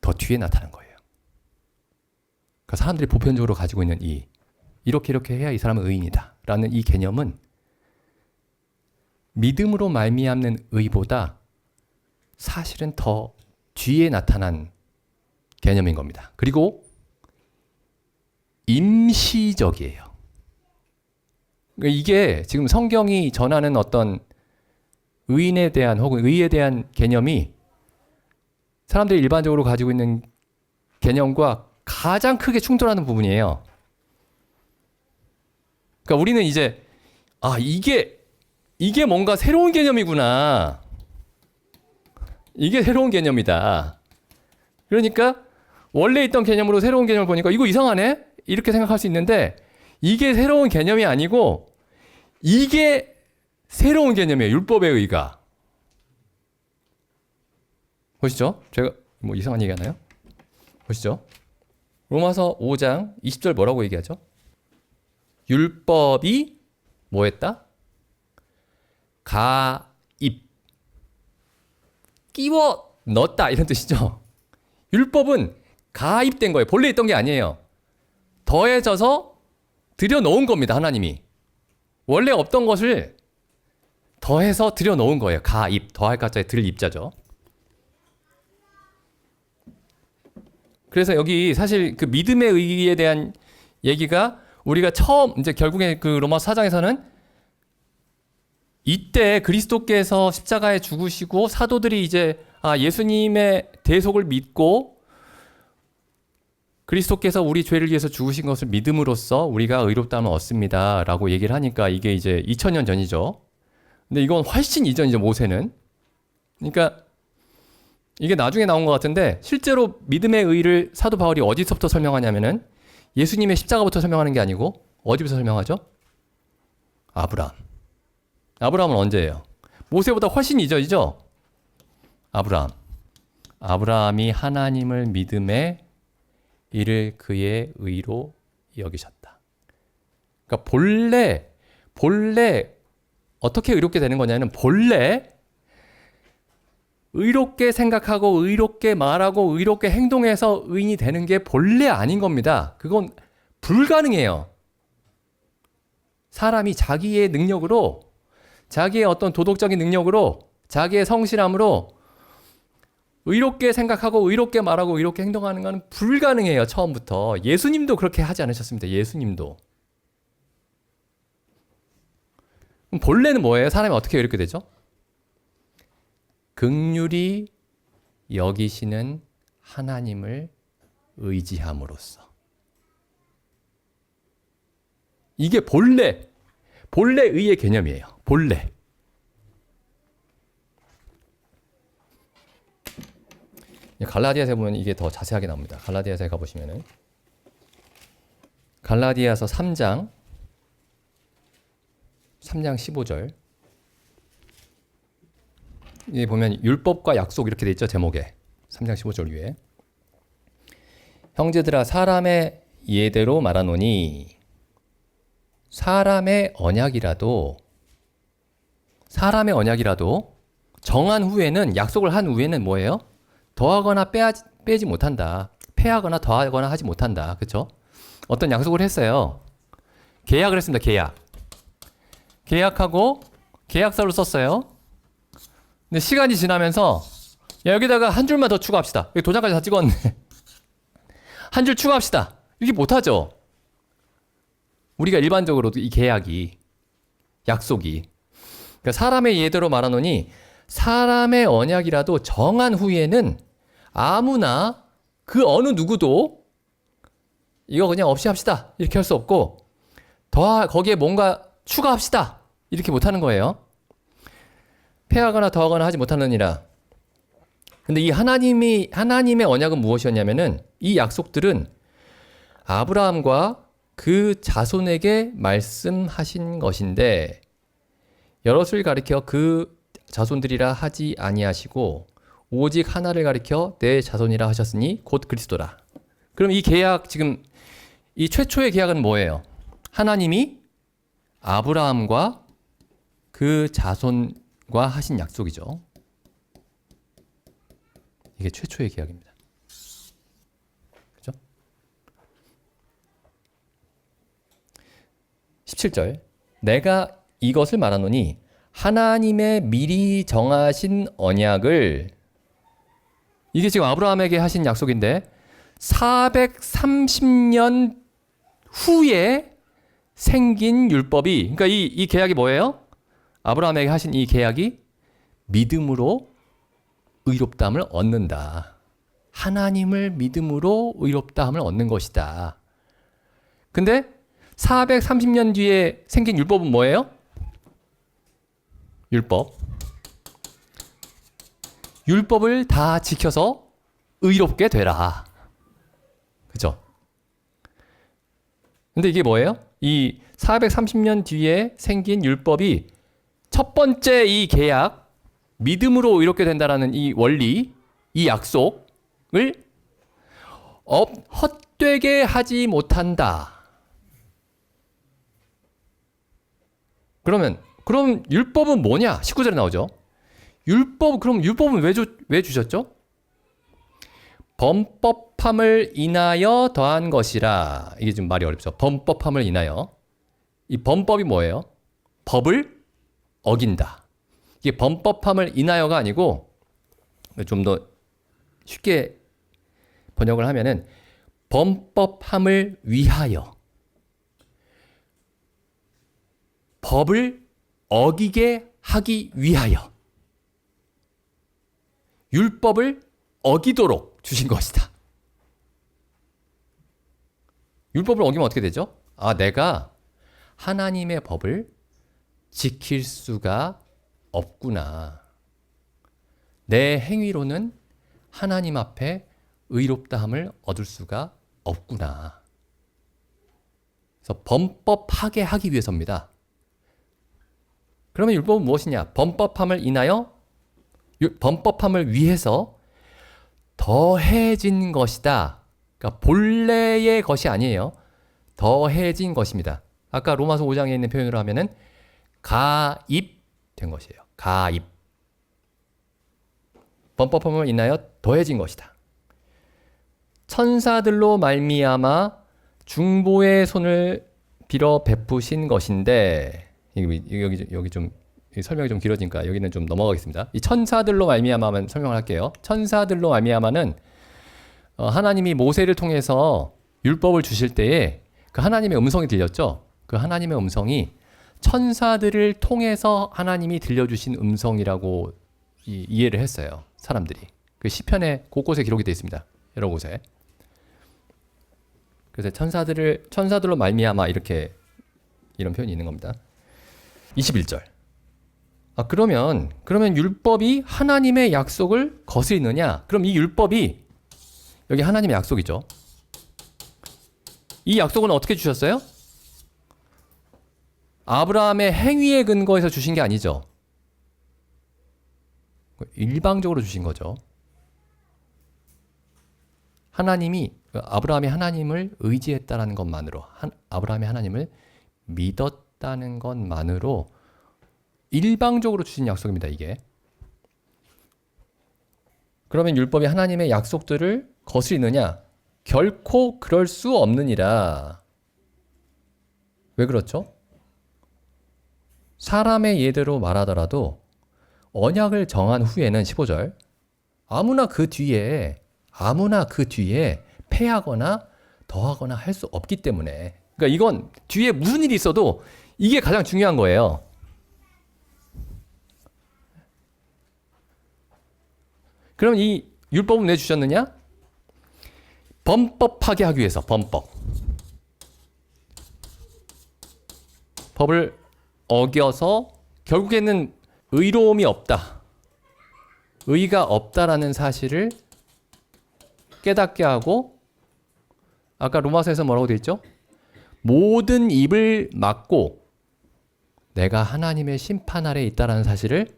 더 뒤에 나타난 거예요. 그러니까 사람들이 보편적으로 가지고 있는 이렇게 해야 이 사람은 의인이다 라는 이 개념은 믿음으로 말미암는 의보다 사실은 더 뒤에 나타난 개념인 겁니다. 그리고 임시적이에요. 그러니까 이게 지금 성경이 전하는 어떤 의인에 대한 혹은 의에 대한 개념이 사람들이 일반적으로 가지고 있는 개념과 가장 크게 충돌하는 부분이에요. 그러니까 우리는 이제 이게 뭔가 새로운 개념이구나. 이게 새로운 개념이다. 그러니까 원래 있던 개념으로 새로운 개념을 보니까 이거 이상하네? 이렇게 생각할 수 있는데 이게 새로운 개념이 아니고 이게 새로운 개념이에요. 율법의 의가. 보시죠. 제가 뭐 이상한 얘기 하나요? 보시죠. 로마서 5장 20절 뭐라고 얘기하죠? 율법이 뭐 했다? 가입, 끼워 넣었다 이런 뜻이죠. 율법은 가입된 거예요. 본래 있던 게 아니에요. 더해져서 들여놓은 겁니다. 하나님이. 원래 없던 것을 더해서 들여놓은 거예요. 가입, 더할 가짜에 들 입자죠. 그래서 여기 사실 그 믿음의 의에 대한 얘기가 우리가 처음 이제 결국에 그 로마서 4장에서는 이때 그리스도께서 십자가에 죽으시고 사도들이 이제 예수님의 대속을 믿고 그리스도께서 우리 죄를 위해서 죽으신 것을 믿음으로써 우리가 의롭다함을 얻습니다 라고 얘기를 하니까 이게 이제 2000년 전이죠. 근데 이건 훨씬 이전이죠. 모세는. 그러니까 이게 나중에 나온 것 같은데 실제로 믿음의 의를 사도 바울이 어디서부터 설명하냐면은 예수님의 십자가부터 설명하는 게 아니고 어디부터 설명하죠? 아브라함은 언제예요? 모세보다 훨씬 이전이죠? 아브라함이 하나님을 믿음에 이를 그의 의로 여기셨다. 그러니까 본래 어떻게 의롭게 되는 거냐면 본래 의롭게 생각하고 의롭게 말하고 의롭게 행동해서 의인이 되는 게 본래 아닌 겁니다. 그건 불가능해요. 사람이 자기의 능력으로 자기의 어떤 도덕적인 능력으로 자기의 성실함으로 의롭게 생각하고 의롭게 말하고 의롭게 행동하는 건 불가능해요. 처음부터. 예수님도 그렇게 하지 않으셨습니다. 예수님도. 그럼 본래는 뭐예요? 사람이 어떻게 의롭게 되죠? 긍휼히 여기시는 하나님을 의지함으로써. 이게 본래 의의 개념이에요. 본래. 갈라디아서에 보면 이게 더 자세하게 나옵니다. 갈라디아서에 가보시면은 갈라디아서 3장 15절 여기 보면 율법과 약속 이렇게 돼 있죠. 제목에 3장 15절 위에 형제들아 사람의 예대로 말하노니 사람의 언약이라도 정한 후에는 약속을 한 후에는 뭐예요? 더하거나 빼지 못한다. 패하거나 더하거나 하지 못한다. 그렇죠? 어떤 약속을 했어요. 계약을 했습니다. 계약하고 계약서를 썼어요. 근데 시간이 지나면서 야, 여기다가 한 줄만 더 추가합시다. 여기 도장까지 다 찍었네. 한 줄 추가합시다. 이렇게 못하죠. 우리가 일반적으로 이 계약이 약속이 그러니까 사람의 예대로 말하노니 사람의 언약이라도 정한 후에는 아무나 그 어느 누구도 이거 그냥 없이 합시다 이렇게 할 수 없고 거기에 뭔가 추가합시다 이렇게 못하는 거예요. 패하거나 더하거나 하지 못하느니라. 근데 이 하나님의 언약은 무엇이었냐면은 이 약속들은 아브라함과 그 자손에게 말씀하신 것인데 여럿을 가리켜 그 자손들이라 하지 아니하시고 오직 하나를 가리켜 내 자손이라 하셨으니 곧 그리스도라. 그럼 이 계약 지금 이 최초의 계약은 뭐예요? 하나님이 아브라함과 그 자손과 하신 약속이죠. 이게 최초의 계약입니다. 그죠? 17절 내가 이것을 말하노니 하나님의 미리 정하신 언약을 이게 지금 아브라함에게 하신 약속인데 430년 후에 생긴 율법이 그러니까 이 계약이 뭐예요? 아브라함에게 하신 이 계약이 믿음으로 의롭다함을 얻는다. 하나님을 믿음으로 의롭다함을 얻는 것이다. 근데 430년 뒤에 생긴 율법은 뭐예요? 율법을 다 지켜서 의롭게 되라. 그죠? 근데 이게 뭐예요? 이 430년 뒤에 생긴 율법이 첫 번째 이 계약, 믿음으로 의롭게 된다라는 이 원리, 이 약속을 헛되게 하지 못한다. 그럼 율법은 뭐냐? 19절에 나오죠. 그럼 율법은 왜 주셨죠? 범법함을 인하여 더한 것이라. 이게 좀 말이 어렵죠. 범법함을 인하여. 이 범법이 뭐예요? 법을 어긴다. 이게 범법함을 인하여가 아니고 좀 더 쉽게 번역을 하면은 범법함을 위하여. 법을 어기게 하기 위하여. 율법을 어기도록 주신 것이다. 율법을 어기면 어떻게 되죠? 내가 하나님의 법을 지킬 수가 없구나. 내 행위로는 하나님 앞에 의롭다함을 얻을 수가 없구나. 그래서 범법하게 하기 위해서입니다. 그러면 율법은 무엇이냐? 범법함을 인하여 범법함을 위해서 더해진 것이다. 그러니까 본래의 것이 아니에요. 더해진 것입니다. 아까 로마서 5장에 있는 표현으로 하면은 가입된 것이에요. 가입. 범법함을 인하여 더해진 것이다. 천사들로 말미암아 중보의 손을 빌어 베푸신 것인데 여기 좀 설명이 좀 길어지니까 여기는 좀 넘어가겠습니다. 이 천사들로 말미암아만 설명을 할게요. 천사들로 말미암아는 하나님이 모세를 통해서 율법을 주실 때에 그 하나님의 음성이 들렸죠. 그 하나님의 음성이 천사들을 통해서 하나님이 들려주신 음성이라고 이해를 했어요. 사람들이. 그 시편에 곳곳에 기록이 되어 있습니다. 여러 곳에. 그래서 천사들로 말미암아 이런 표현이 있는 겁니다. 21절. 그러면 율법이 하나님의 약속을 거스리느냐? 그럼 이 율법이 여기 하나님의 약속이죠. 이 약속은 어떻게 주셨어요? 아브라함의 행위에 근거해서 주신 게 아니죠. 일방적으로 주신 거죠. 아브라함이 하나님을 의지했다는 것만으로, 아브라함이 하나님을 믿었다는 것만으로 일방적으로 주신 약속입니다, 이게. 그러면 율법이 하나님의 약속들을 거스리느냐? 결코 그럴 수 없느니라. 왜 그렇죠? 사람의 예대로 말하더라도 언약을 정한 후에는 15절 아무나 그 뒤에 패하거나 더하거나 할 수 없기 때문에, 그러니까 이건 뒤에 무슨 일이 있어도 이게 가장 중요한 거예요. 그럼 이 율법은 왜 주셨느냐? 범법하게 하기 위해서. 법을 어겨서 결국에는 의로움이 없다, 의가 없다라는 사실을 깨닫게 하고, 아까 로마서에서 뭐라고 되어 있죠? 모든 입을 막고 내가 하나님의 심판 아래에 있다라는 사실을,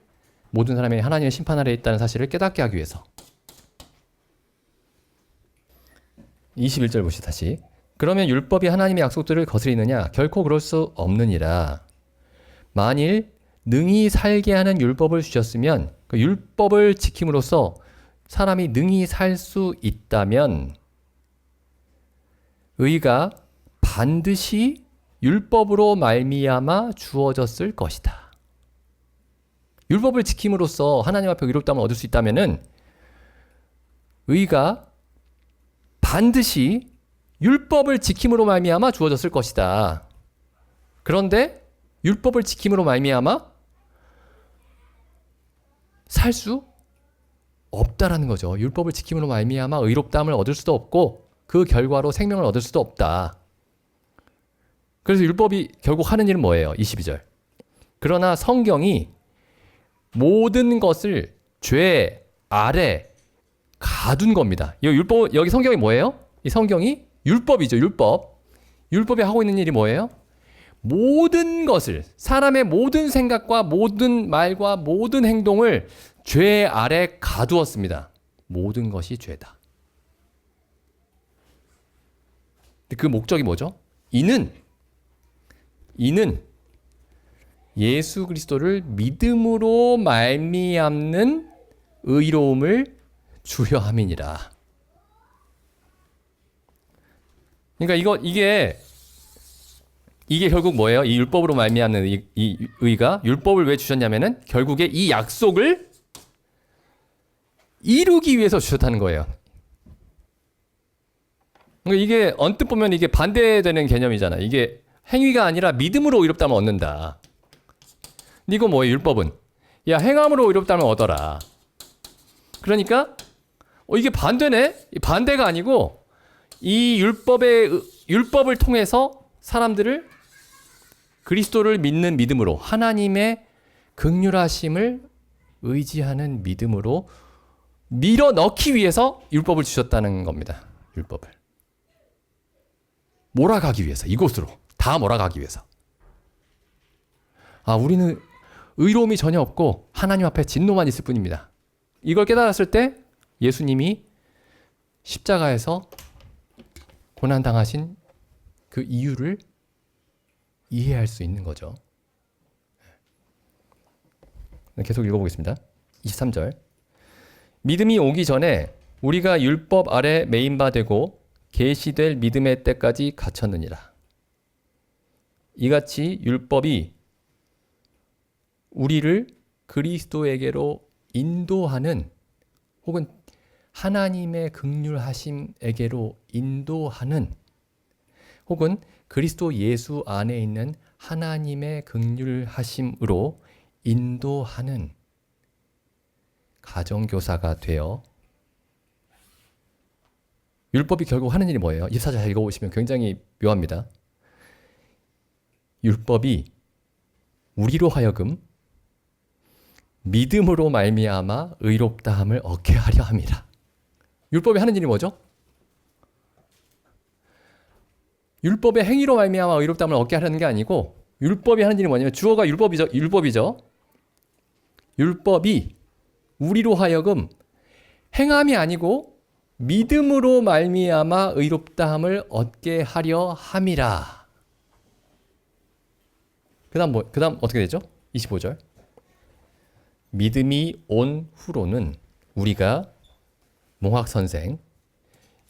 모든 사람이 하나님의 심판 아래에 있다는 사실을 깨닫게 하기 위해서. 21절 보시죠. 다시. 그러면 율법이 하나님의 약속들을 거스리느냐? 결코 그럴 수 없느니라. 만일 능히 살게 하는 율법을 주셨으면, 그 율법을 지킴으로써 사람이 능히 살 수 있다면 의가 반드시 율법으로 말미암아 주어졌을 것이다. 율법을 지킴으로써 하나님 앞에 의롭다함을 얻을 수 있다면은 의가 반드시 율법을 지킴으로 말미암아 주어졌을 것이다. 그런데 율법을 지킴으로 말미암아 살 수 없다라는 거죠. 율법을 지킴으로 말미암아 의롭다함을 얻을 수도 없고 그 결과로 생명을 얻을 수도 없다. 그래서 율법이 결국 하는 일은 뭐예요? 22절. 그러나 성경이 모든 것을 죄 아래 가둔 겁니다. 여기 성경이 뭐예요? 이 성경이 율법이죠. 율법이 하고 있는 일이 뭐예요? 모든 것을, 사람의 모든 생각과 모든 말과 모든 행동을 죄 아래 가두었습니다. 모든 것이 죄다. 근데 그 목적이 뭐죠? 이는 예수 그리스도를 믿음으로 말미암는 의로움을 주려 함이니라. 그러니까 이게 결국 뭐예요? 이 율법으로 말미암는 이 의가, 율법을 왜 주셨냐면은 결국에 이 약속을 이루기 위해서 주셨다는 거예요. 그러니까 이게 언뜻 보면 이게 반대되는 개념이잖아. 이게 행위가 아니라 믿음으로 의롭다면 얻는다. 근데 이거 뭐예요? 율법은 야, 행함으로 의롭다면 얻어라. 그러니까 이게 반대네? 반대가 아니고 이 율법을 통해서 사람들을 그리스도를 믿는 믿음으로, 하나님의 긍휼하심을 의지하는 믿음으로 밀어넣기 위해서 율법을 주셨다는 겁니다. 율법을 몰아가기 위해서, 이곳으로 다 몰아가기 위해서. 우리는 의로움이 전혀 없고 하나님 앞에 진노만 있을 뿐입니다. 이걸 깨달았을 때 예수님이 십자가에서 고난당하신 그 이유를 이해할 수 있는 거죠. 계속 읽어보겠습니다. 23절. 믿음이 오기 전에 우리가 율법 아래 매인 바 되고 계시될 믿음의 때까지 갇혔느니라. 이같이 율법이 우리를 그리스도에게로 인도하는, 혹은 하나님의 긍휼하심에게로 인도하는, 혹은 그리스도 예수 안에 있는 하나님의 긍휼하심으로 인도하는 가정교사가 되어, 율법이 결국 하는 일이 뭐예요? 24절 읽어보시면 굉장히 묘합니다. 율법이 우리로 하여금 믿음으로 말미암아 의롭다함을 얻게 하려 함이라. 율법이 하는 일이 뭐죠? 율법의 행위로 말미암아 의롭다함을 얻게 하려는 게 아니고, 율법이 하는 일이 뭐냐면, 주어가 율법이죠. 율법이 우리로 하여금 행함이 아니고 믿음으로 말미암아 의롭다함을 얻게 하려 함이라. 그다음 어떻게 되죠? 25절. 믿음이 온 후로는 우리가 몽학 선생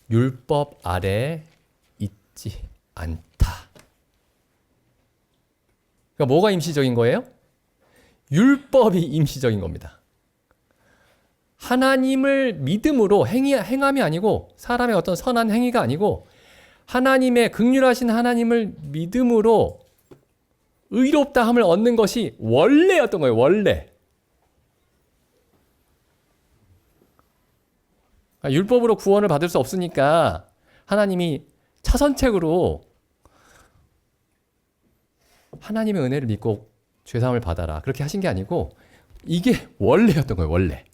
율법 아래 있지 않다. 그러니까 뭐가 임시적인 거예요? 율법이 임시적인 겁니다. 하나님을 믿음으로 행함이 아니고 사람의 어떤 선한 행위가 아니고 하나님의 긍휼하신 하나님을 믿음으로 의롭다함을 얻는 것이 원래였던 거예요. 원래. 율법으로 구원을 받을 수 없으니까 하나님이 차선책으로 하나님의 은혜를 믿고 죄사함을 받아라 그렇게 하신 게 아니고 이게 원래였던 거예요. 원래.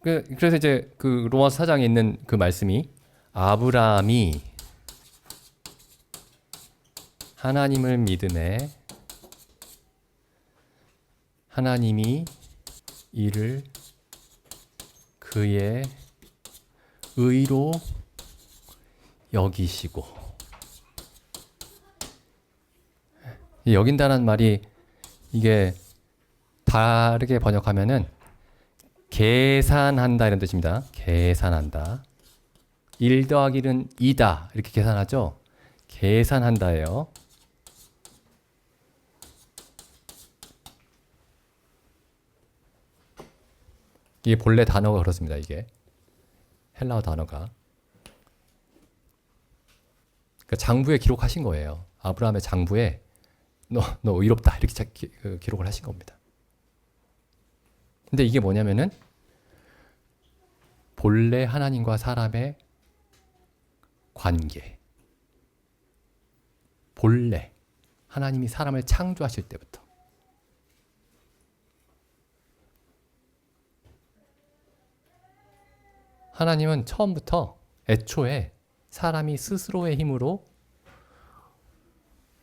그래서 이제 그 로마서 4장에 있는 그 말씀이 아브라함이 하나님을 믿음에 하나님이 이를 그의 의로 여기시고, 여긴다는 말이 이게 다르게 번역하면은 계산한다 이런 뜻입니다. 계산한다. 1 더하기 1은 2다 이렇게 계산하죠. 계산한다예요. 이게 본래 단어가 그렇습니다. 이게 헬라어 단어가. 그러니까 장부에 기록하신 거예요. 아브라함의 장부에 너 의롭다 이렇게 기록을 하신 겁니다. 근데 이게 뭐냐면은 본래 하나님과 사람의 관계. 본래 하나님이 사람을 창조하실 때부터 하나님은 처음부터 애초에 사람이 스스로의 힘으로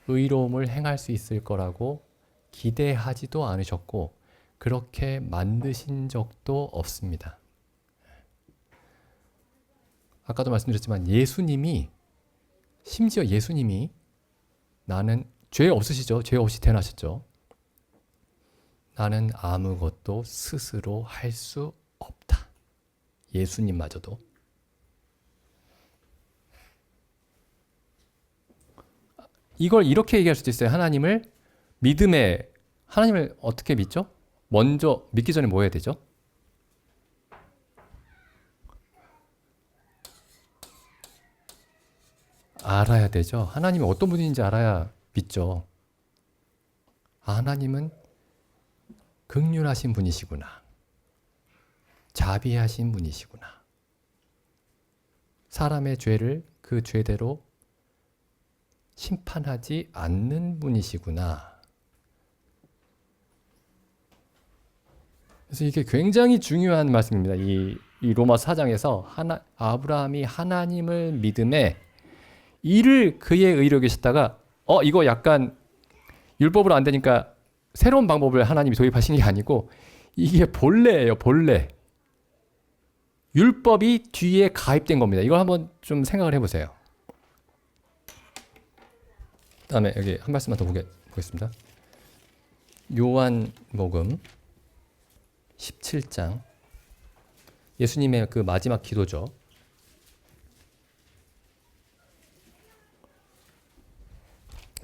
의로움을 행할 수 있을 거라고 기대하지도 않으셨고 그렇게 만드신 적도 없습니다. 아까도 말씀드렸지만 심지어 예수님이 나는 죄 없으시죠? 죄 없이 태어나셨죠? 나는 아무것도 스스로 할 수 없다. 예수님마저도. 이걸 이렇게 얘기할 수도 있어요. 하나님을 어떻게 믿죠? 먼저 믿기 전에 뭐 해야 되죠? 알아야 되죠. 하나님이 어떤 분인지 알아야 믿죠. 하나님은 긍휼하신 분이시구나. 자비하신 분이시구나. 사람의 죄를 그 죄대로 심판하지 않는 분이시구나. 그래서 이게 굉장히 중요한 말씀입니다. 이 로마서 4장에서 아브라함이 하나님을 믿음에 이를 그의 의로 계셨다가 이거 약간 율법으로 안 되니까 새로운 방법을 하나님이 도입하신 게 아니고 이게 본래예요. 본래. 율법이 뒤에 가입된 겁니다. 이걸 한번 좀 생각을 해보세요. 다음에 여기 한 말씀만 더 보겠습니다. 요한복음 17장 예수님의 그 마지막 기도죠.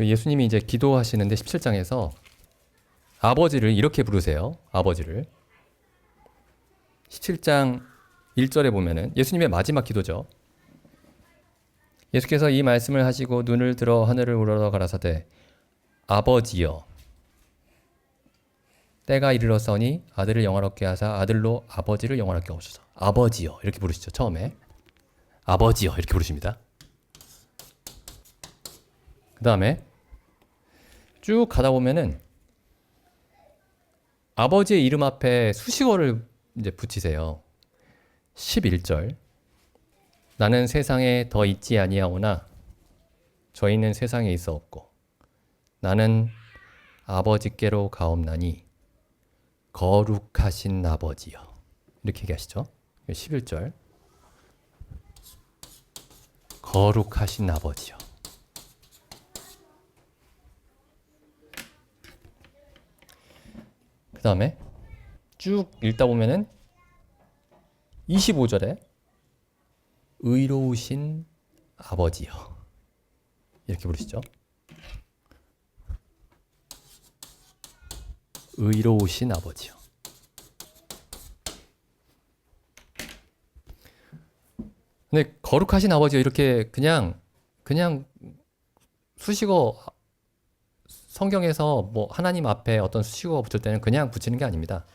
예수님이 이제 기도하시는데 17장에서 아버지를 이렇게 부르세요. 아버지를. 17장 1절에 보면은 예수님의 마지막 기도죠. 예수께서 이 말씀을 하시고 눈을 들어 하늘을 우러러 가라사대 아버지여 때가 이르렀으니 아들을 영화롭게 하사 아들로 아버지를 영화롭게 하소서. 아버지여 이렇게 부르시죠. 처음에 아버지여 이렇게 부르십니다. 그 다음에 쭉 가다 보면은 아버지의 이름 앞에 수식어를 이제 붙이세요. 11절 나는 세상에 더 있지 아니하오나 저희는 세상에 있어 없고 나는 아버지께로 가옵나니 거룩하신 아버지여 이렇게 얘기하시죠. 11절 거룩하신 아버지여. 그 다음에 쭉 읽다 보면은 25절에 의로우신 아버지요. 이렇게 부르시죠. 의로우신 아버지요. 근데 거룩하신 아버지요. 이렇게 그냥 수식어 성경에서 뭐 하나님 앞에 어떤 수식어가 붙을 때는 그냥 붙이는 게 아닙니다.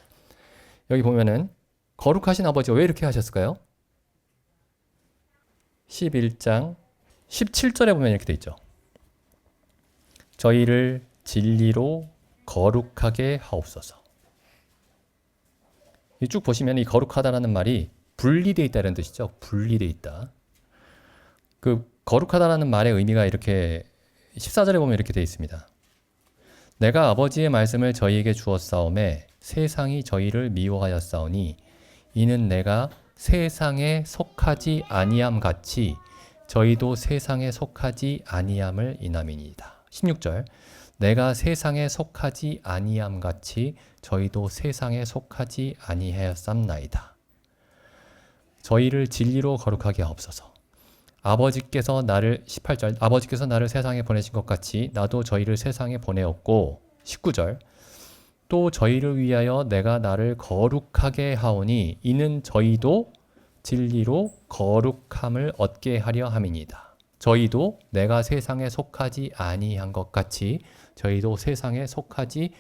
여기 보면은 거룩하신 아버지요. 왜 이렇게 하셨을까요? 11장 17절에 보면 이렇게 돼 있죠. 저희를 진리로 거룩하게 하옵소서. 쭉 보시면 이 거룩하다라는 말이 분리되어 있다는 뜻이죠. 분리되어 있다. 그 거룩하다라는 말의 의미가 이렇게 14절에 보면 이렇게 되어 있습니다. 내가 아버지의 말씀을 저희에게 주었사오매 세상이 저희를 미워하였사오니 이는 내가 세상에 속하지 아니함 같이 저희도 세상에 속하지 아니함을 인함이니이다. 16절 내가 세상에 속하지 아니함 같이 저희도 세상에 속하지 아니하였삼나이다. 저희를 진리로 거룩하게 하옵소서. 아버지께서 나를 18절 아버지께서 나를 세상에 보내신 것 같이 나도 저희를 세상에 보내었고 19절 또 저희를 위하여 내가 나를 거룩하게 하오니 이는 저희도 진리로 거룩함을 얻게 하려 함이니이다. 저희도 내가 세상에 속하지 아니한 것 같이 저희도 세상에 속하지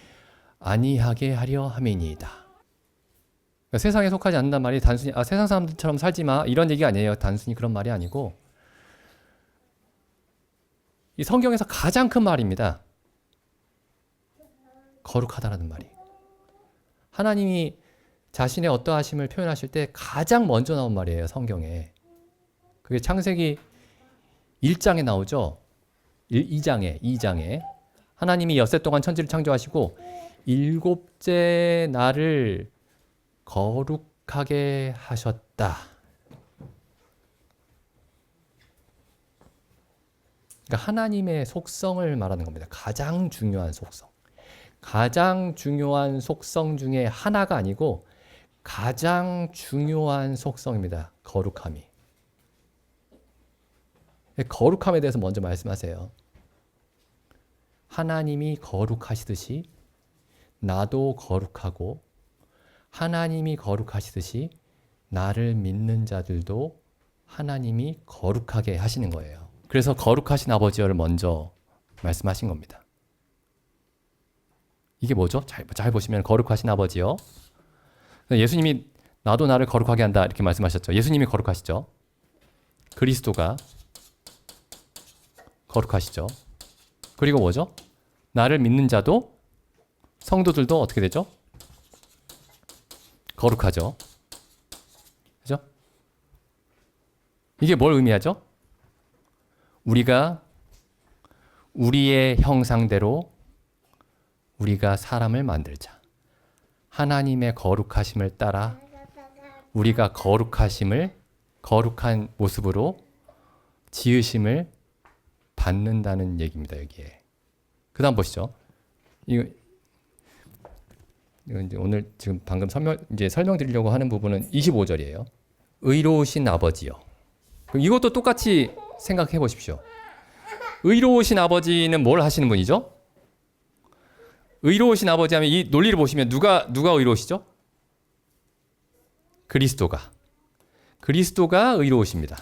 아니하게 하려 함이니이다. 그러니까 세상에 속하지 않는단 말이 단순히 세상 사람들처럼 살지 마 이런 얘기가 아니에요. 단순히 그런 말이 아니고 이 성경에서 가장 큰 말입니다. 거룩하다라는 말이. 하나님이 자신의 어떠하심을 표현하실 때 가장 먼저 나온 말이에요. 성경에. 그게 창세기 1장에 나오죠. 2장에 하나님이 엿새 동안 천지를 창조하시고 일곱째 날을 거룩하게 하셨다. 그러니까 하나님의 속성을 말하는 겁니다. 가장 중요한 속성. 가장 중요한 속성 중에 하나가 아니고 가장 중요한 속성입니다. 거룩함이. 거룩함에 대해서 먼저 말씀하세요. 하나님이 거룩하시듯이 나도 거룩하고 하나님이 거룩하시듯이 나를 믿는 자들도 하나님이 거룩하게 하시는 거예요. 그래서 거룩하신 아버지를 먼저 말씀하신 겁니다. 이게 뭐죠? 잘 보시면 거룩하신 아버지요. 예수님이 나도 나를 거룩하게 한다 이렇게 말씀하셨죠. 예수님이 거룩하시죠. 그리스도가 거룩하시죠. 그리고 뭐죠? 나를 믿는 자도 성도들도 어떻게 되죠? 거룩하죠. 그죠? 이게 뭘 의미하죠? 우리가 우리의 형상대로 우리가 사람을 만들자. 하나님의 거룩하심을 따라 우리가 거룩한 모습으로 지으심을 받는다는 얘기입니다. 여기에. 그 다음 보시죠. 이거 이제 오늘 지금 방금 설명드리려고 하는 부분은 25절이에요. 의로우신 아버지요. 이것도 똑같이 생각해 보십시오. 의로우신 아버지는 뭘 하시는 분이죠? 의로우신 아버지 하면 이 논리를 보시면 누가 의로우시죠? 그리스도가 의로우십니다.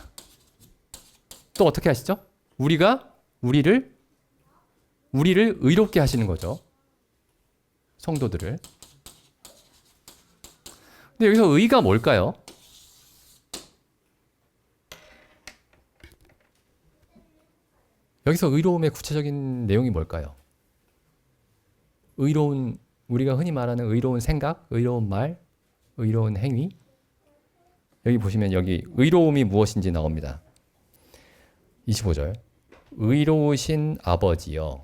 또 어떻게 하시죠? 우리를 의롭게 하시는 거죠. 성도들을. 근데 여기서 의가 뭘까요? 여기서 의로움의 구체적인 내용이 뭘까요? 우리가 흔히 말하는 의로운 생각, 의로운 말, 의로운 행위. 여기 보시면 여기 의로움이 무엇인지 나옵니다. 25절. 의로우신 아버지여.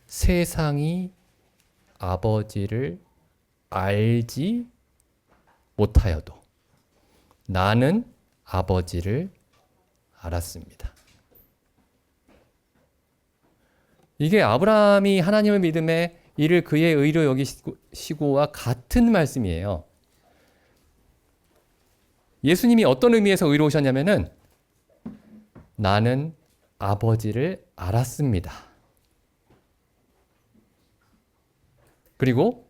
세상이 아버지를 알지 못하여도 나는 아버지를 알았습니다. 이게 아브라함이 하나님을 믿음에 이를 그의 의로 여기시고와 같은 말씀이에요. 예수님이 어떤 의미에서 의로우셨냐면은 나는 아버지를 알았습니다. 그리고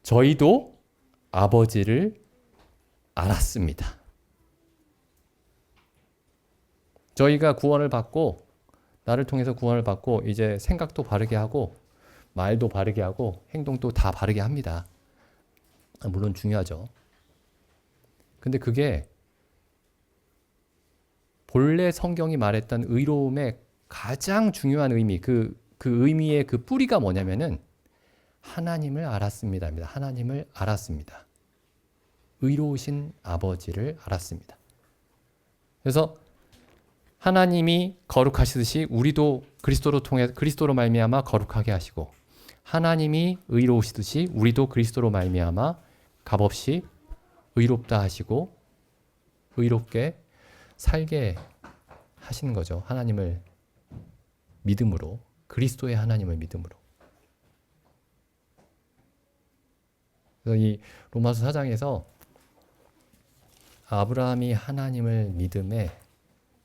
저희도 아버지를 알았습니다. 저희가 구원을 받고 나를 통해서 구원을 받고 이제 생각도 바르게 하고 말도 바르게 하고 행동도 다 바르게 합니다. 물론 중요하죠. 근데 그게 본래 성경이 말했던 의로움의 가장 중요한 의미, 그 의미의 그 뿌리가 뭐냐면은 하나님을 알았습니다입니다. 하나님을 알았습니다. 의로우신 아버지를 알았습니다. 그래서 하나님이 거룩하시듯이 우리도 그리스도로 말미암아 거룩하게 하시고 하나님이 의로우시듯이 우리도 그리스도로 말미암아 값없이 의롭다 하시고 의롭게 살게 하시는 거죠. 하나님을 믿음으로, 그리스도의 하나님을 믿음으로. 그래서 이 로마서 4장에서 아브라함이 하나님을 믿음에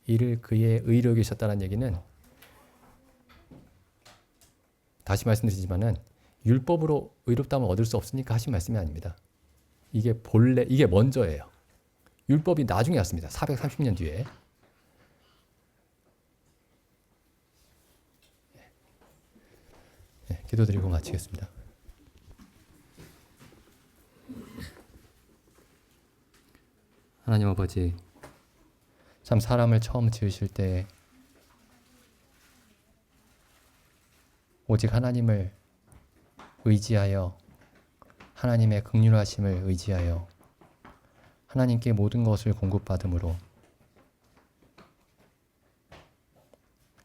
이를 그의 의로 여기셨다는 얘기는 다시 말씀드리지만은 율법으로 의롭다함을 얻을 수 없으니까 하신 말씀이 아닙니다. 이게 먼저예요. 율법이 나중에 왔습니다. 430년 뒤에. 네, 기도드리고 마치겠습니다. 하나님 아버지, 참 사람을 처음 지으실 때 오직 하나님을 의지하여 하나님의 긍휼하심을 의지하여 하나님께 모든 것을 공급받음으로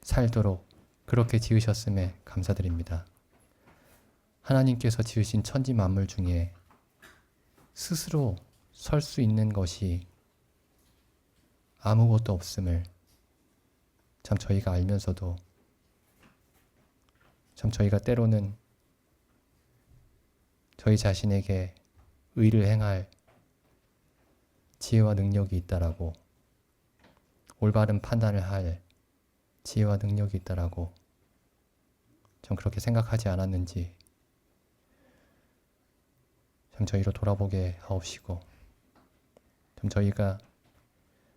살도록 그렇게 지으셨음에 감사드립니다. 하나님께서 지으신 천지 만물 중에 스스로 설 수 있는 것이 아무것도 없음을 참 저희가 알면서도 참 저희가 때로는 저희 자신에게 의를 행할 지혜와 능력이 있다라고 올바른 판단을 할 지혜와 능력이 있다라고 참 그렇게 생각하지 않았는지 참 저희로 돌아보게 하옵시고 참 저희가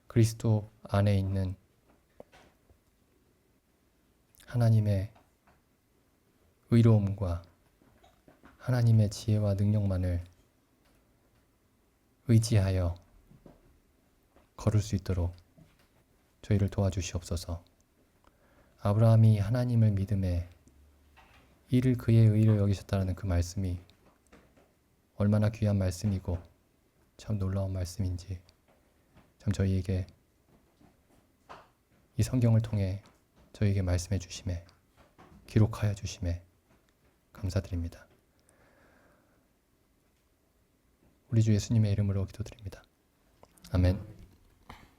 그리스도 안에 있는 하나님의 의로움과 하나님의 지혜와 능력만을 의지하여 걸을 수 있도록 저희를 도와주시옵소서. 아브라함이 하나님을 믿음에 이를 그의 의로 여기셨다는 그 말씀이 얼마나 귀한 말씀이고 참 놀라운 말씀인지 참 저희에게 이 성경을 통해 저희에게 말씀해 주심에 기록하여 주심에 감사드립니다. 우리 주 예수님의 이름으로 기도드립니다. 아멘.